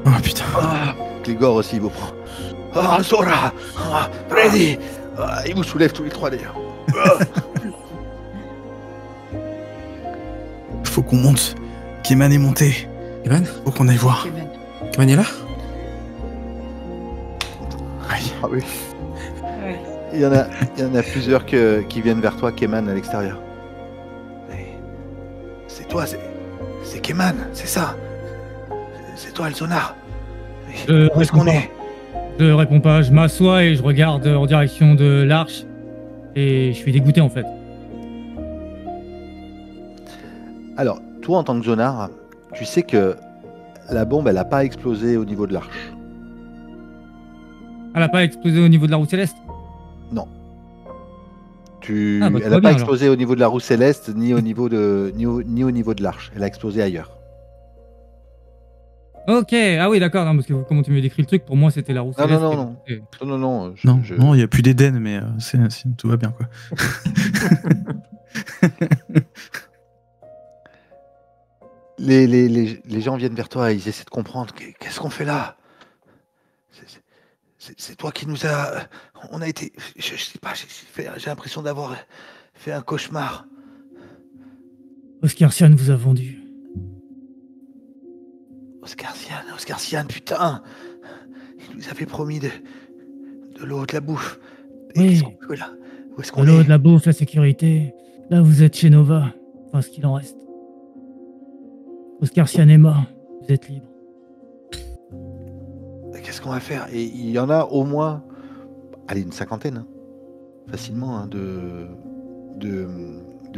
Oh putain. Grigor aussi vous prend. Ah, Zora, Freddy, il vous soulève tous les trois d'ailleurs. Faut qu'on monte. Keman est monté. Keman, faut qu'on aille voir. Keman est là? Ah oui. Ouais. Il y en a plusieurs qui viennent vers toi, Keman, à l'extérieur. C'est toi, c'est Keman, c'est ça. C'est toi, le sonar. Où est-ce qu'on est? Je réponds pas, je m'assois et je regarde en direction de l'arche. Et je suis dégoûté en fait. Alors, toi en tant que zonard, tu sais que la bombe, elle n'a pas explosé au niveau de l'arche. Elle a pas explosé au niveau de la roue céleste? Non. Ah, bah, Elle tout n'a va pas bien, explosé au niveau de la roue céleste, ni au niveau de, ni au niveau de l'arche. Elle a explosé ailleurs. Ok, ah oui, d'accord, non, parce que comment tu me décris le truc, pour moi c'était la roue Non, céleste. non, qui non, avait- Non. Non, il n'y a plus d'Éden, mais tout va bien, quoi. Les gens viennent vers toi et ils essaient de comprendre. Qu'est-ce qu'on fait là? C'est toi qui nous a... On a été... Je sais pas, j'ai l'impression d'avoir fait un cauchemar. Oscar Sian vous a vendu. Oscar Sian, putain! Il nous avait promis de l'eau, de la bouffe. Et Oui. qu'est-ce qu'on fait là? Où est-ce qu'on De l'eau, est? de la bouffe, la sécurité. Là, vous êtes chez Nova. Enfin, ce qu'il en reste. Oscar Sian est mort. Vous êtes libre. Qu'est-ce qu'on va faire? Et il y en a au moins... Allez, une cinquantaine, hein. Facilement, hein, de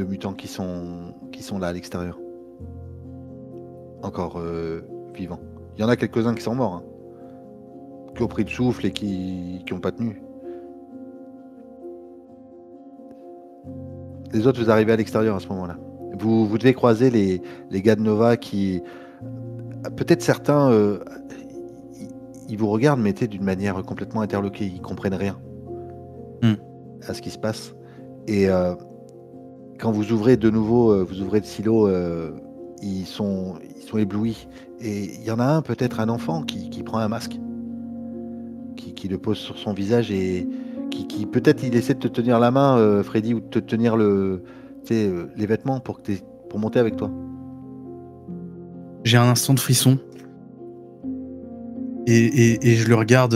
mutants qui sont là à l'extérieur. Encore vivants. Il y en a quelques-uns qui sont morts, hein, qui ont pris le souffle et qui n'ont pas tenu. Les autres, vous arrivez à l'extérieur à ce moment-là. Vous devez croiser les gars de Nova qui... Peut-être certains... ils vous regardent, mais d'une manière complètement interloquée. Ils comprennent rien à ce qui se passe. Et quand vous ouvrez de nouveau, vous ouvrez le silo, ils sont éblouis. Et il y en a un, peut-être un enfant, qui prend un masque, qui le pose sur son visage et qui peut-être il essaie de te tenir la main, Freddy, ou de te tenir les vêtements pour monter avec toi. J'ai un instant de frisson. Et je le regarde.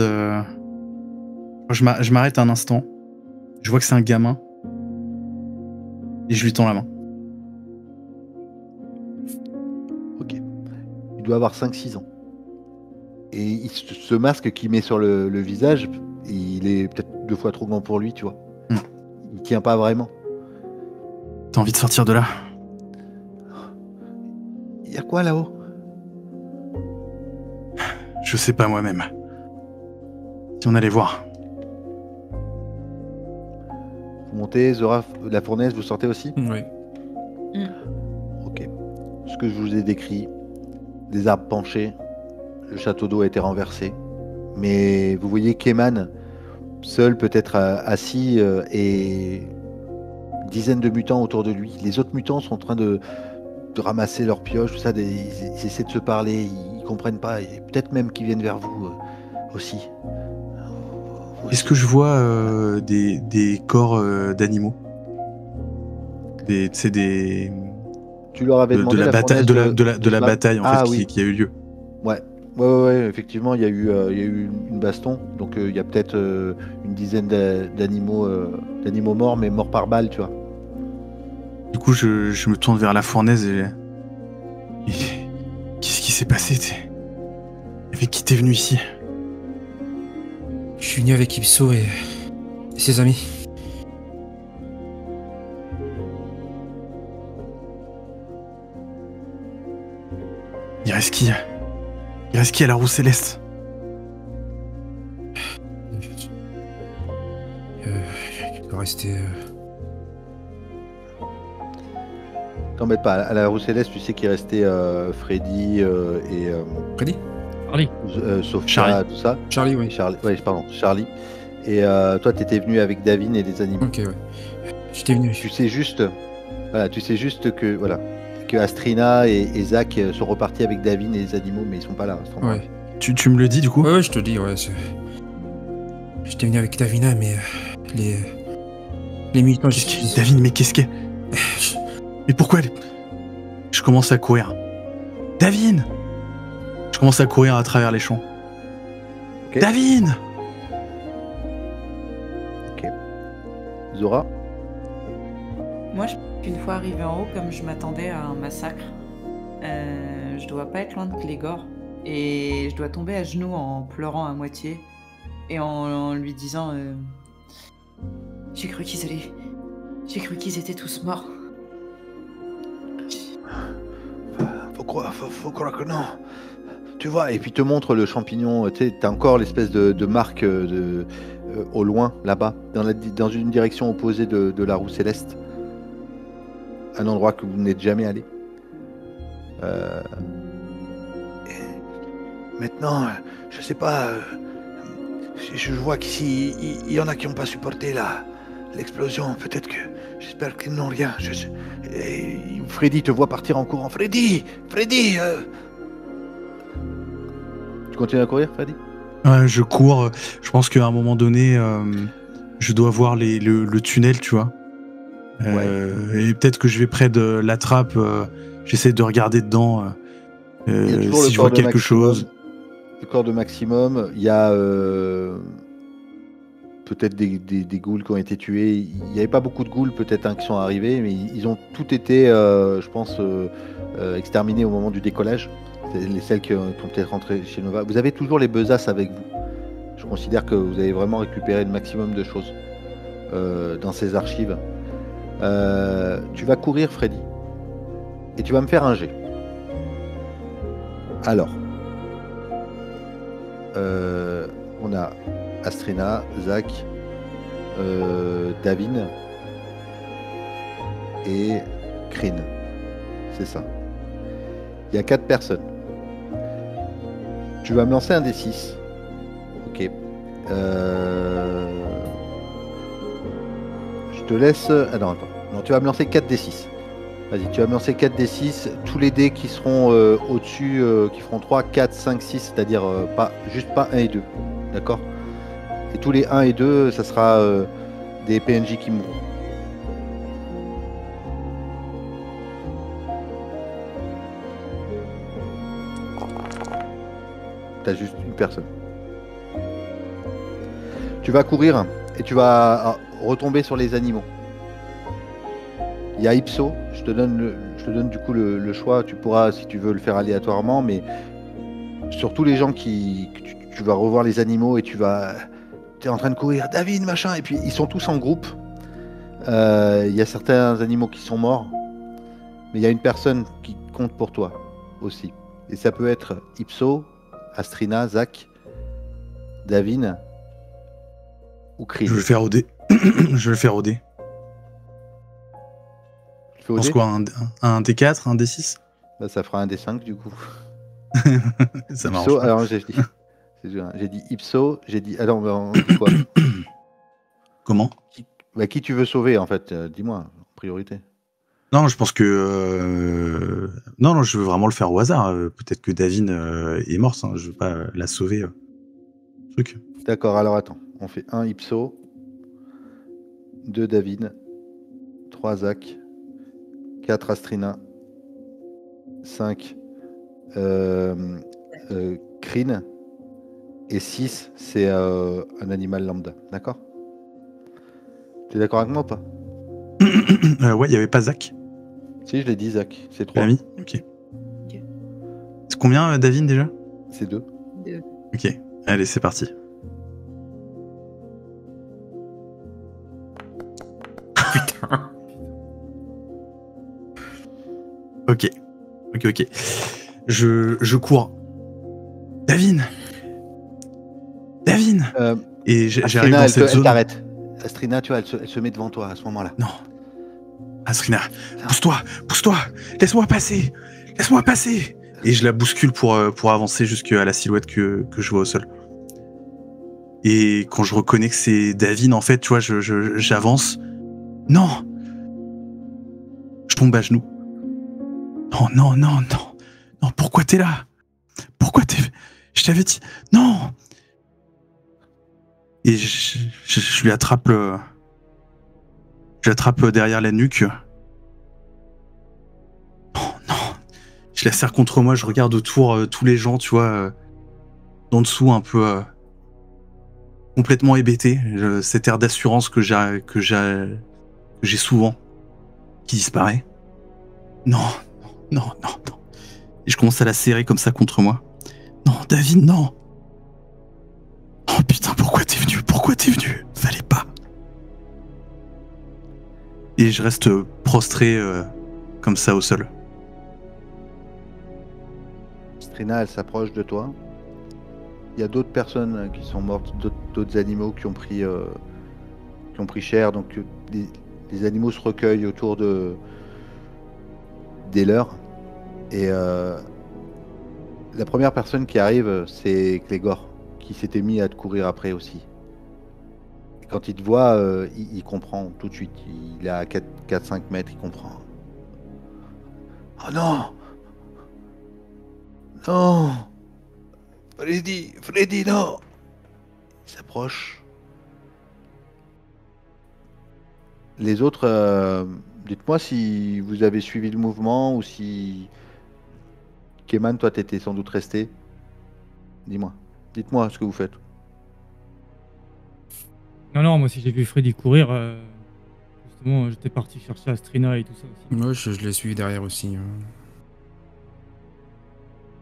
Je m'arrête un instant. Je vois que c'est un gamin. Et je lui tends la main. Ok. Il doit avoir 5-6 ans. Et ce masque qu'il met sur le visage, il est peut-être 2 fois trop grand pour lui, tu vois. Il tient pas vraiment. T'as envie de sortir de là? Il y a quoi là-haut? Je sais pas moi-même. Si on allait voir. Vous montez, Zora, la fournaise, vous sortez aussi? Oui. Ok. Ce que je vous ai décrit, des arbres penchés, le château d'eau a été renversé, mais vous voyez Keman, seul peut-être assis, et une dizaine de mutants autour de lui. Les autres mutants sont en train de ramasser leurs pioches, tout ça, ils essaient de se parler, ils comprennent pas, et peut-être même qu'ils viennent vers vous aussi. Est-ce que je vois des corps d'animaux? Des... Tu leur avais demandé de la bataille, fournaise de la bataille en fait, oui. qui a eu lieu. Ouais, effectivement, il y a eu une baston, donc il y a peut-être une dizaine d'animaux morts, mais morts par balle, tu vois. Du coup, je me tourne vers la fournaise et qu'est-ce qui s'est passé? Avec qui t'es venu ici? Je suis venu avec Ipso et ses amis. Il reste qui? Il reste qui à la roue céleste? Il doit rester... T'embête pas, à la roue céleste, tu sais qu'il restait Freddy et Freddy? Charlie. Sophia, Charlie. tout ça. Charlie, oui. Charlie. Et toi, t'étais venu avec Davin et des animaux. Ok, ouais. J'étais venu. Tu sais juste que Astrina et Zach sont repartis avec Davin et les animaux, mais ils sont pas là. Ouais. Tu me le dis du coup? Ouais, je te dis, ouais. J'étais venu avec Davina, mais les mutants... Davin, mais qu'est-ce que... Mais pourquoi elle... Je commence à courir. Davin! Je commence à courir à travers les champs. Okay. Davin! Ok. Zora? Moi, une fois arrivé en haut, comme je m'attendais à un massacre, je dois pas être loin de Clégor. Et je dois tomber à genoux en pleurant à moitié. et en lui disant j'ai cru qu'ils étaient tous morts. Faut croire que non. Tu vois, et puis te montre le champignon, tu sais, t'as encore l'espèce de marque au loin, là-bas, dans une direction opposée de la roue céleste. Un endroit que vous n'êtes jamais allé. Maintenant, je sais pas, je vois qu'ici, il y en a qui n'ont pas supporté l'explosion. Peut-être que, j'espère qu'ils n'ont rien. Et Freddy te voit partir en courant. Freddy. Tu continues à courir, Freddy? Je cours. Je pense qu'à un moment donné, je dois voir le tunnel, tu vois. Et peut-être que je vais près de la trappe. J'essaie de regarder dedans si je vois quelque chose. Le corps de Maximum, il y a peut-être des ghouls qui ont été tués. Il n'y avait pas beaucoup de ghouls peut-être qui sont arrivés, mais ils ont tout été, je pense, exterminés au moment du décollage. Celles qui ont peut-être rentré chez Nova. Vous avez toujours les besaces avec vous. Je considère que vous avez vraiment récupéré le maximum de choses dans ces archives. Tu vas courir, Freddy, et tu vas me faire un jet. Alors, on a Astrina, Zach, Davin et Kryn. C'est ça. Il y a 4 personnes. Tu vas me lancer un D6. Ok. Je te laisse... Ah non, attends. Non, tu vas me lancer 4 D6. Vas-y, tu vas me lancer 4 D6. Tous les dés qui seront au-dessus, qui feront 3, 4, 5, 6, c'est-à-dire juste pas 1 et 2. D'accord? Et tous les 1 et 2, ça sera des PNJ qui mourront. T'as juste une personne. Tu vas courir et tu vas retomber sur les animaux. Il y a Ipso, je te donne du coup le choix, tu pourras si tu veux le faire aléatoirement, mais sur tous les gens tu vas revoir les animaux et tu es en train de courir, David, machin, et puis ils sont tous en groupe. Il y a certains animaux qui sont morts, mais il y a une personne qui compte pour toi aussi. Et ça peut être Ipso, Astrina, Zach, Davin ou Kryn. Je vais le faire au dé. Je vais le faire au dé. Tu fais Je au pense dé? quoi, un D4, un D6? Bah, ça fera un D5 du coup. Ça Ipso, marche. alors j'ai dit Ipso, j'ai dit... Alors on dit quoi? Comment? Qui tu veux sauver en fait? Dis-moi, en priorité. Non, je pense que... Non, je veux vraiment le faire au hasard. Peut-être que Davin est mort, hein. Je veux pas la sauver. Truc. D'accord, alors attends. On fait 1 Ipso, 2 Davin, 3 Zach, 4 Astrina, 5 Kryn, et 6 c'est un animal lambda. D'accord? Tu es d'accord avec moi ou pas? Ouais, il n'y avait pas Zach. Si, je l'ai dit, Zach. C'est Tu 3. l'as mis? Ok. C'est combien, Davin, déjà? C'est 2. Ok. Allez, c'est parti. Putain. Ok. Je cours. Davin. Et j'arrive dans cette Elle zone. t'arrête. Astrina, tu vois, elle se met devant toi à ce moment-là. Non. Astrina, pousse-toi. Laisse-moi passer. Et je la bouscule pour avancer jusqu'à la silhouette que je vois au sol. Et quand je reconnais que c'est Davin, en fait, tu vois, j'avance. Non. Je tombe à genoux. Non. Non, pourquoi t'es là? Je t'avais dit... Non. Et je lui attrape derrière la nuque. Non. Je la serre contre moi, je regarde autour tous les gens, tu vois, d'en dessous un peu complètement hébété. Cet air d'assurance que j'ai souvent, qui disparaît. Non. Et je commence à la serrer comme ça contre moi. Non, David, non. Oh putain, pourquoi Pourquoi t'es venu? Fallait pas. Et je reste prostré comme ça au sol. Strina, elle s'approche de toi. Il y a d'autres personnes qui sont mortes, d'autres animaux qui ont pris cher. Donc les animaux se recueillent autour des leurs. Et la première personne qui arrive, c'est Clégor, qui s'était mis à te courir après aussi. Et quand il te voit, il comprend tout de suite. Il est à 4-5 mètres, il comprend. Oh non! Non! Freddy, non! Il s'approche. Les autres, dites-moi si vous avez suivi le mouvement ou si... Keman, toi t'étais sans doute resté. Dis-moi. Dites-moi ce que vous faites. Non, moi, si j'ai vu Freddy courir, justement, j'étais parti chercher Astrina et tout ça aussi. Moi, je l'ai suivi derrière aussi.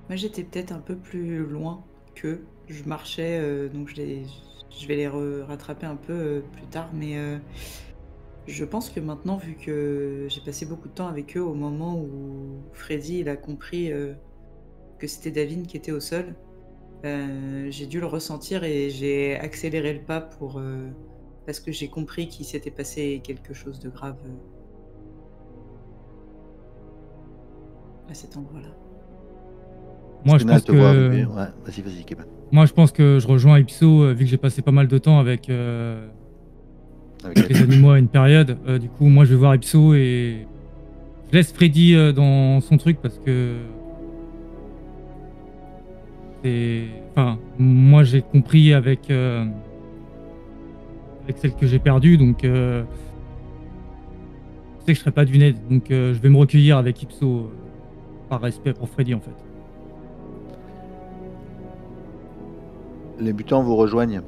Moi, j'étais peut-être un peu plus loin qu'eux. Je marchais, donc je vais les rattraper un peu plus tard, mais je pense que maintenant, vu que j'ai passé beaucoup de temps avec eux, au moment où Freddy il a compris que c'était David qui était au sol, j'ai dû le ressentir et j'ai accéléré le pas parce que j'ai compris qu'il s'était passé quelque chose de grave à cet endroit-là. Moi, je pense te voit arriver. que... Ouais, vas-y, Keman. Moi, je pense que je rejoins Ipso, vu que j'ai passé pas mal de temps avec les animaux à une période. Du coup, moi, je vais voir Ipso et je laisse Freddy dans son truc parce que moi, j'ai compris avec celle que j'ai perdue, donc je sais que je serai pas d'une aide. Donc, je vais me recueillir avec Ipso par respect pour Freddy, en fait. Les mutants vous rejoignent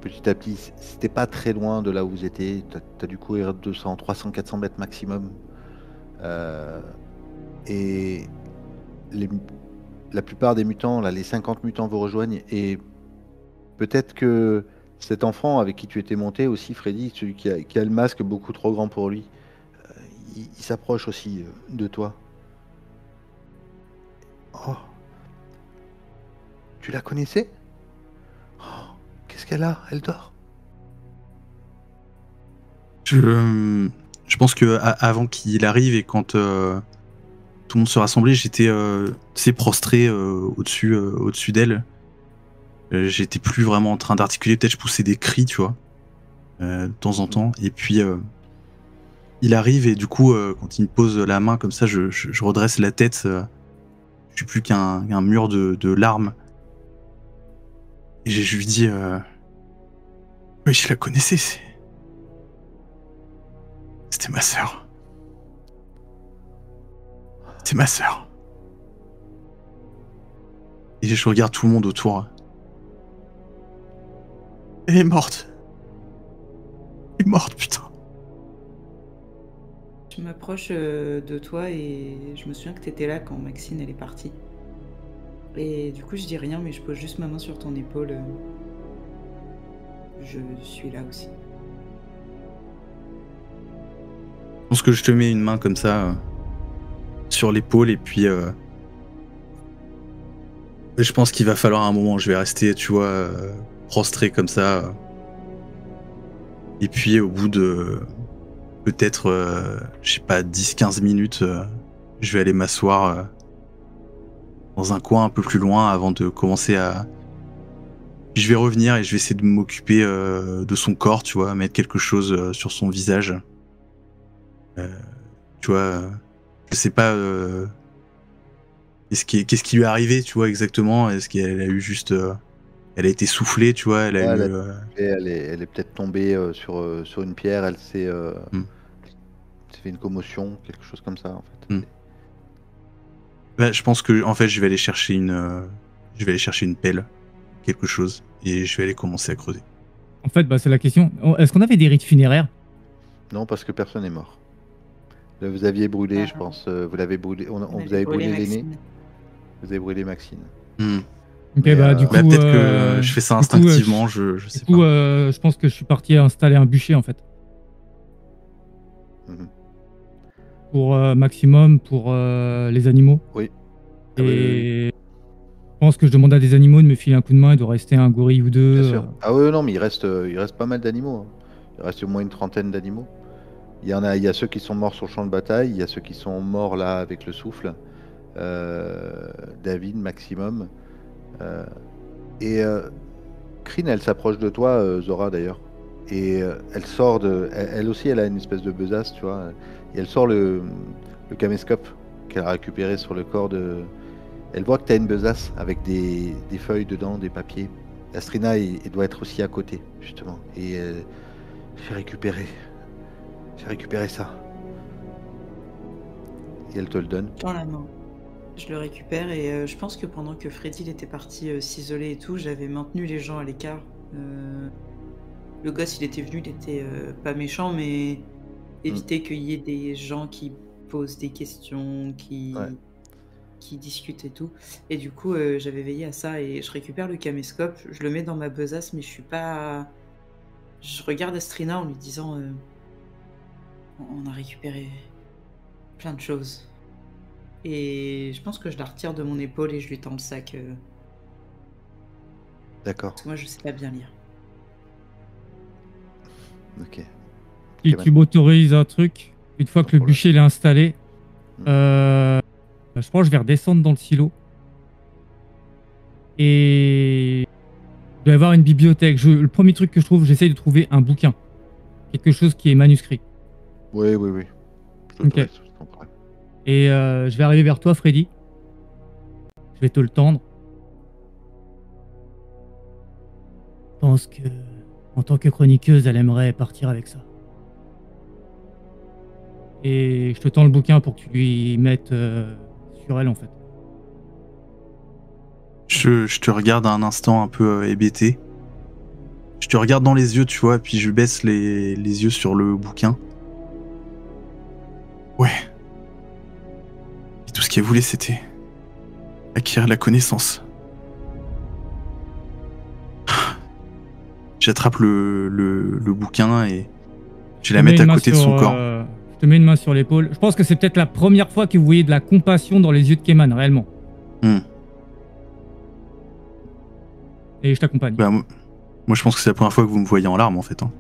petit à petit. C'était pas très loin de là où vous étiez. T'as dû courir 200, 300, 400 mètres maximum. Et la plupart des mutants, là, les 50 mutants vous rejoignent. Et peut-être que cet enfant avec qui tu étais monté aussi, Freddy, celui qui a le masque beaucoup trop grand pour lui, il s'approche aussi de toi. Oh. Tu la connaissais? Qu'est-ce qu'elle a? Elle dort? Je pense que avant qu'il arrive et quand tout le monde se rassemblait, j'étais prostré au-dessus d'elle. J'étais plus vraiment en train d'articuler, peut-être je poussais des cris, tu vois, de temps en temps. Et puis il arrive et du coup, quand il me pose la main comme ça, je redresse la tête. Je suis plus qu'un mur de larmes. Et je lui dis, oui, je la connaissais, c'était ma sœur. C'était ma sœur. Et je regarde tout le monde autour. Elle est morte. Elle est morte, putain. Je m'approche de toi et je me souviens que t'étais là quand Maxine elle est partie. Et du coup je dis rien mais je pose juste ma main sur ton épaule. Je suis là aussi. Je pense que je te mets une main comme ça sur l'épaule et puis je pense qu'il va falloir un moment, je vais rester, tu vois, prostré comme ça. Et puis au bout de peut-être, je sais pas, 10-15 minutes, je vais aller m'asseoir dans un coin un peu plus loin avant de commencer à... Je vais revenir et je vais essayer de m'occuper de son corps, tu vois, mettre quelque chose sur son visage. Tu vois, je sais pas qu'est-ce qui lui est arrivé, tu vois, exactement. Est-ce qu'elle a eu juste... elle a été soufflée, tu vois, elle a eu... Elle est peut-être tombée sur une pierre, elle s'est fait une commotion, quelque chose comme ça, en fait. Bah, je pense que en fait je vais aller chercher une pelle, quelque chose, et je vais aller commencer à creuser. En fait, c'est la question. Est-ce qu'on avait des rites funéraires? Non, parce que personne n'est mort. Là, vous aviez brûlé, je pense. Vous l'avez brûlé. Vous avez brûlé l'aîné. Vous avez brûlé Maxine. Ok, Mais, bah du coup, Peut-être que je fais ça du coup, instinctivement, je sais du coup, pas. je pense que je suis parti installer un bûcher en fait. Mhm. Pour maximum, pour les animaux. Oui. Ah oui, oui, oui. Et je pense que je demande à des animaux de me filer un coup de main. Il doit rester un gorille ou deux. Bien sûr. Ah oui, non, mais il reste pas mal d'animaux. Hein. Il reste au moins une trentaine d'animaux. Il y a ceux qui sont morts sur le champ de bataille, il y a ceux qui sont morts là avec le souffle. David, maximum. Euh, et Kryn, elle s'approche de toi, Zora d'ailleurs. Et elle sort elle aussi, elle a une espèce de besace, tu vois. Et elle sort le caméscope qu'elle a récupéré sur le corps de. Elle voit que tu as une besace avec des feuilles dedans, des papiers. Astrina, elle doit être aussi à côté, justement. Et j'ai récupéré. J'ai récupéré ça. Et elle te le donne. Dans la main. Je le récupère et je pense que pendant que Freddy il était parti s'isoler et tout, j'avais maintenu les gens à l'écart. Le gosse, il était venu, il était pas méchant, mais éviter qu'il y ait des gens qui posent des questions, Ouais. qui discutent et tout. Et du coup, j'avais veillé à ça et je récupère le caméscope, je le mets dans ma besace, mais je suis pas. Je regarde Astrina en lui disant on a récupéré plein de choses. Et je pense que je la retire de mon épaule et je lui tends le sac. D'accord. Parce que moi, je sais pas bien lire. Ok. Si Ok, tu m'autorises un truc, une fois Sans que le problème. bûcher il est installé, Mm. je pense que je vais redescendre dans le silo. Et il doit y avoir une bibliothèque. Le premier truc que je trouve, j'essaye de trouver un bouquin. Quelque chose qui est manuscrit. Oui, oui, oui. Je t'autorise, sans problème. Et je vais arriver vers toi, Freddy. Je vais te le tendre. Je pense que, en tant que chroniqueuse, elle aimerait partir avec ça. Et je te tends le bouquin pour que tu lui mettes sur elle, en fait. Je te regarde un instant un peu hébété. Je te regarde dans les yeux, tu vois, puis je baisse les yeux sur le bouquin. Ouais. Et tout ce qu'elle voulait, c'était acquérir la connaissance. J'attrape le bouquin et je vais la mettre à côté de son corps. Je te mets une main sur l'épaule. Je pense que c'est peut-être la première fois que vous voyez de la compassion dans les yeux de Keman, réellement. Et je t'accompagne. Bah, moi, je pense que c'est la première fois que vous me voyez en larmes, en fait. Hein.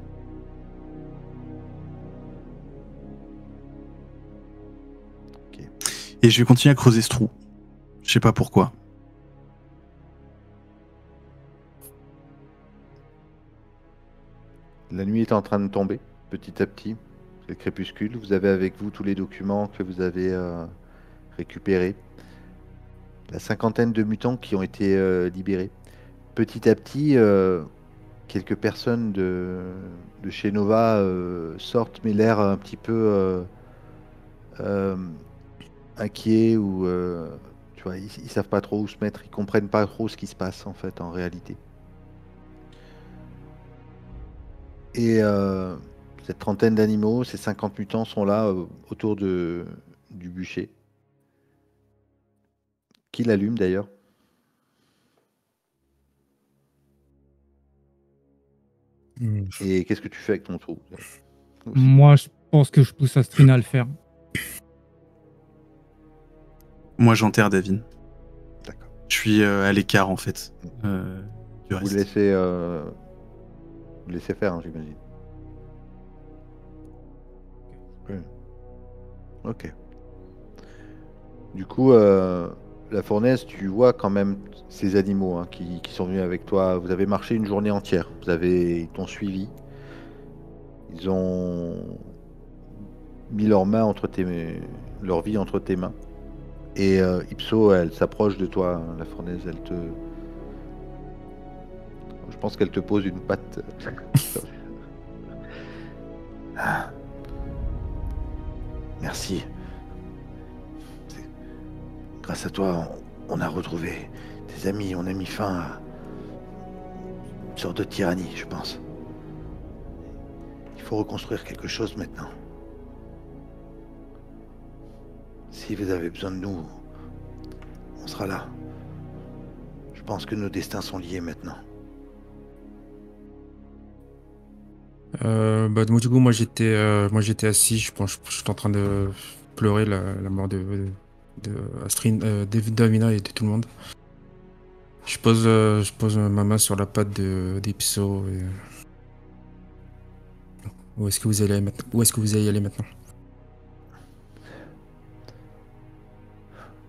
Ok. Et je vais continuer à creuser ce trou. Je sais pas pourquoi. La nuit est en train de tomber, petit à petit. C'est le crépuscule. Vous avez avec vous tous les documents que vous avez récupérés. La cinquantaine de mutants qui ont été libérés. Petit à petit, quelques personnes de chez Nova sortent, mais l'air un petit peu inquiets ou tu vois, ils savent pas trop où se mettre, ils comprennent pas trop ce qui se passe en fait en réalité. Et cette trentaine d'animaux, ces 50 mutants sont là autour du bûcher. Qui l'allume d'ailleurs? Et qu'est-ce que tu fais avec ton trou? Moi, je pense que je pousse Astrina à le faire. Moi, j'enterre David. D'accord. Je suis à l'écart, en fait, du Vous reste. le laissez faire, hein, j'imagine. Oui. Ok. Du coup, la fournaise, tu vois quand même ces animaux hein, qui sont venus avec toi. Vous avez marché une journée entière. Ils t'ont suivi. Ils ont mis leurs mains leur vie entre tes mains. Et Ipso, elle s'approche de toi, hein, la fournaise. Je pense qu'elle te pose une patte. Ah. Merci. Grâce à toi, on a retrouvé des amis, on a mis fin à une sorte de tyrannie, je pense. Il faut reconstruire quelque chose maintenant. Si vous avez besoin de nous, on sera là. Je Je pense que nos destins sont liés maintenant. Du coup, moi j'étais assis, je pense, je suis en train de pleurer la mort de Astrid, Davina et de tout le monde. Je pose ma main sur la patte d'Ipso. Où est-ce que vous allez maintenant? Où est-ce que vous allez aller maintenant?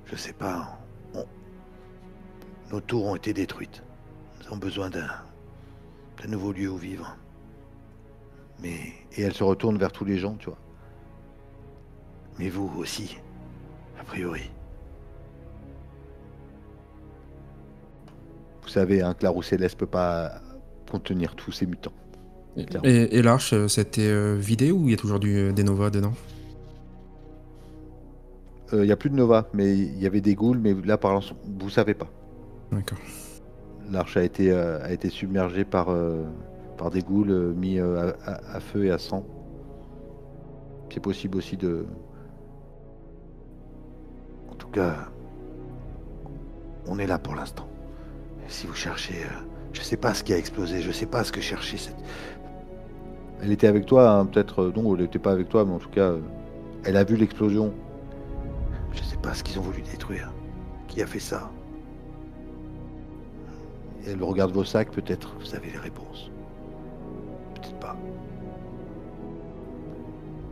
Je sais pas. Nos tours ont été détruites. Nous avons besoin d'un nouveau lieu où vivre. Et elle se retourne vers tous les gens, tu vois. Mais vous aussi, a priori. Vous savez hein, que la roue céleste peut pas contenir tous ces mutants. Et l'arche, c'était vidé ou il y a toujours des Nova dedans? Il n'y a plus de Nova, mais il y avait des ghouls, mais là, par l'instant, vous savez pas. D'accord. L'arche a été submergée par des ghouls mis à feu et à sang. C'est possible aussi de... En tout cas, on est là pour l'instant. Si vous cherchez... je sais pas ce qui a explosé, je sais pas ce que chercher. Elle était avec toi, hein, peut-être... non, elle n'était pas avec toi, mais en tout cas, elle a vu l'explosion. Je sais pas ce qu'ils ont voulu détruire. Qui a fait ça? Et elle regarde vos sacs, peut-être vous avez les réponses. Peut-être pas.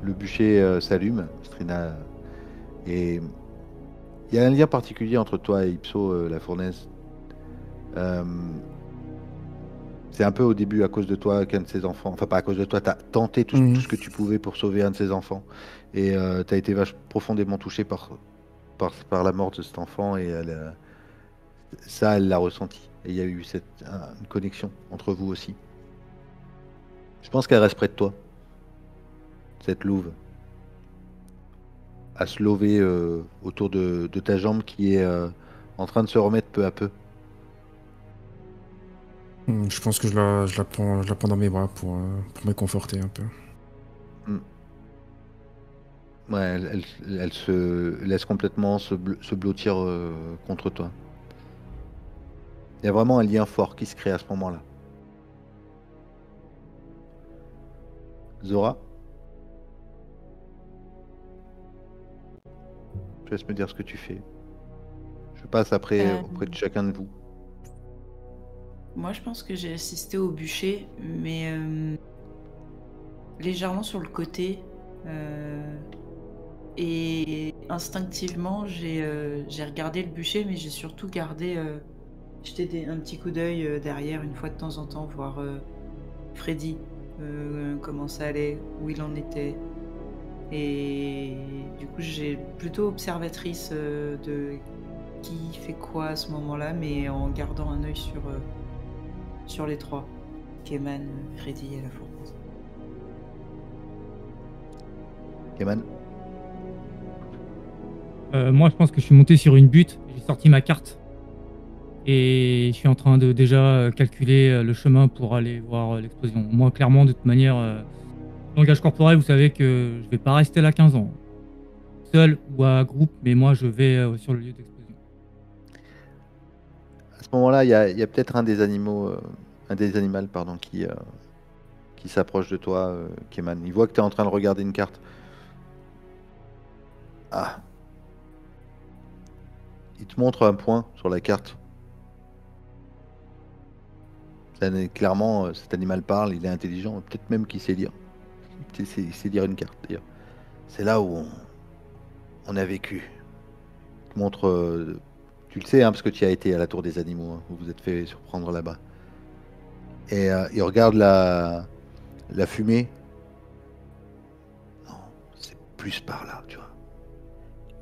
Le bûcher s'allume, Strina, et il y a un lien particulier entre toi et Ipso, la fournaise. C'est un peu au début à cause de toi qu'un de ses enfants, enfin pas à cause de toi, t'as tenté tout ce que tu pouvais pour sauver un de ses enfants, et t'as été profondément touché par la mort de cet enfant, et elle l'a ressenti. Et il y a eu une connexion entre vous aussi. Je pense qu'elle reste près de toi, cette louve, à se lever autour de ta jambe qui est en train de se remettre peu à peu. Je pense que je la prends dans mes bras pour me conforter un peu. Ouais, elle se laisse complètement se blottir contre toi. Il y a vraiment un lien fort qui se crée à ce moment-là. Zora, je laisse me dire ce que tu fais. Je passe après auprès de chacun de vous. Moi, je pense que j'ai assisté au bûcher, mais légèrement sur le côté. Et instinctivement, j'ai regardé le bûcher, mais j'ai surtout jeté un petit coup d'œil derrière une fois de temps en temps, voir Freddy, comment ça allait, où il en était. Et du coup, j'ai plutôt observatrice de qui fait quoi à ce moment-là, mais en gardant un œil sur les trois, Keman, Freddy et la fournaise. Keman? Moi, je pense que je suis monté sur une butte, j'ai sorti ma carte et je suis en train de déjà calculer le chemin pour aller voir l'explosion. Moi, clairement, de toute manière, langage corporel, vous savez que je vais pas rester là 15 ans, seul ou à groupe, mais moi, je vais sur le lieu d'explosion. À ce moment-là, il y a peut-être un des animaux qui s'approche de toi, Keman. Il voit que tu es en train de regarder une carte. Ah. Il te montre un point sur la carte. Clairement, cet animal parle, il est intelligent, peut-être même qu'il sait lire. Il sait lire une carte, d'ailleurs. C'est là où on a vécu. Il te montre... tu le sais, hein, parce que tu y as été à la Tour des Animaux, hein, où vous êtes fait surprendre là-bas. Et il regarde la fumée. Non, c'est plus par là, tu vois.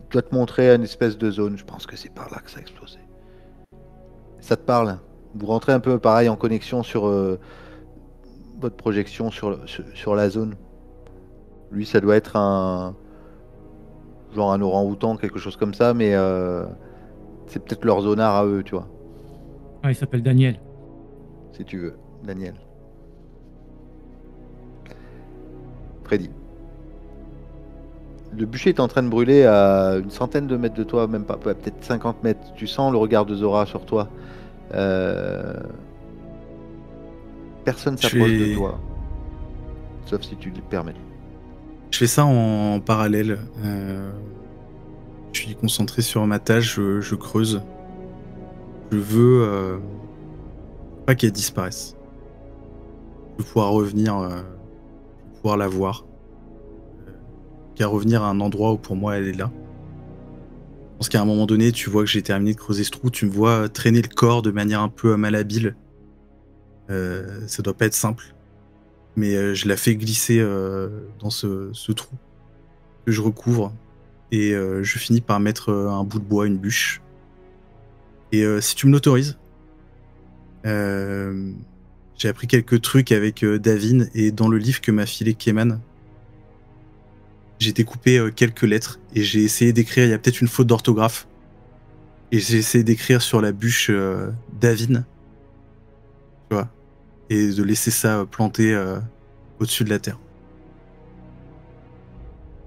Il doit te montrer une espèce de zone, je pense que c'est par là que ça a explosé. Ça te parle? Vous rentrez un peu pareil en connexion sur votre projection sur la zone. Lui, ça doit être un orang-outan, quelque chose comme ça, mais c'est peut-être leur zonard à eux, tu vois. Ah, il s'appelle Daniel. Si tu veux, Daniel. Freddy. Le bûcher est en train de brûler à une centaine de mètres de toi, même pas, peut-être 50 mètres. Tu sens le regard de Zora sur toi. Personne Je s'approche vais- de toi, sauf si tu le permets. Je fais ça en parallèle. Je suis concentré sur ma tâche, je creuse. Je veux pas qu'elle disparaisse. Je veux pouvoir revenir, pouvoir la voir. Qu'à revenir à un endroit où pour moi elle est là. Je pense qu'à un moment donné, tu vois que j'ai terminé de creuser ce trou, tu me vois traîner le corps de manière un peu malhabile. Ça doit pas être simple. Mais je la fais glisser dans ce trou que je recouvre. Et je finis par mettre un bout de bois, une bûche. Et si tu me l'autorises, j'ai appris quelques trucs avec Davin, et dans le livre que m'a filé Keman, j'ai découpé quelques lettres et j'ai essayé d'écrire, il y a peut-être une faute d'orthographe, et j'ai essayé d'écrire sur la bûche Davin, tu vois, et de laisser ça planté au-dessus de la terre.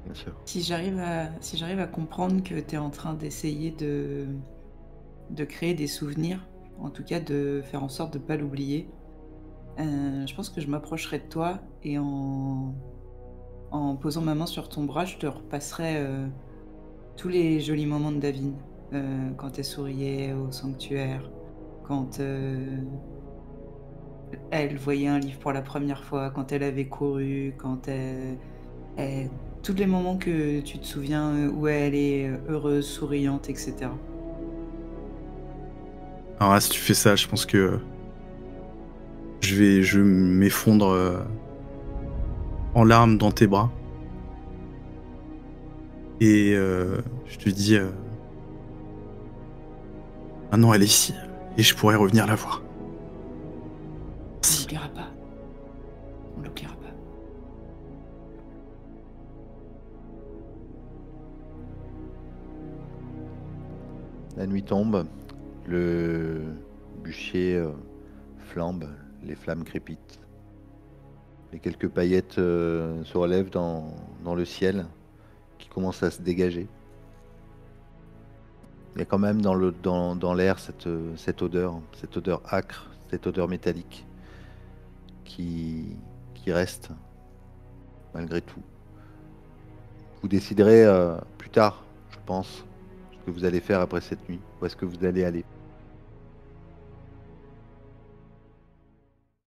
Bien sûr. Si j'arrive à comprendre que tu es en train d'essayer de créer des souvenirs, en tout cas de faire en sorte de ne pas l'oublier, je pense que je m'approcherai de toi et en posant ma main sur ton bras, je te repasserai tous les jolis moments de Davin. Quand elle souriait au sanctuaire, quand elle voyait un livre pour la première fois, quand elle avait couru, quand tous les moments que tu te souviens où elle est heureuse, souriante, etc. Alors là, si tu fais ça, je pense que je vais m'effondre en larmes dans tes bras. Et je te dis, maintenant elle est ici, et je pourrais revenir la voir. On l'oubliera pas. On l'oubliera pas. La nuit tombe, le bûcher flambe, les flammes crépitent. Les quelques paillettes se relèvent dans le ciel qui commence à se dégager. Il y a quand même dans l'air cette odeur âcre, cette odeur métallique qui reste malgré tout. Vous déciderez plus tard, je pense, ce que vous allez faire après cette nuit, où est-ce que vous allez aller.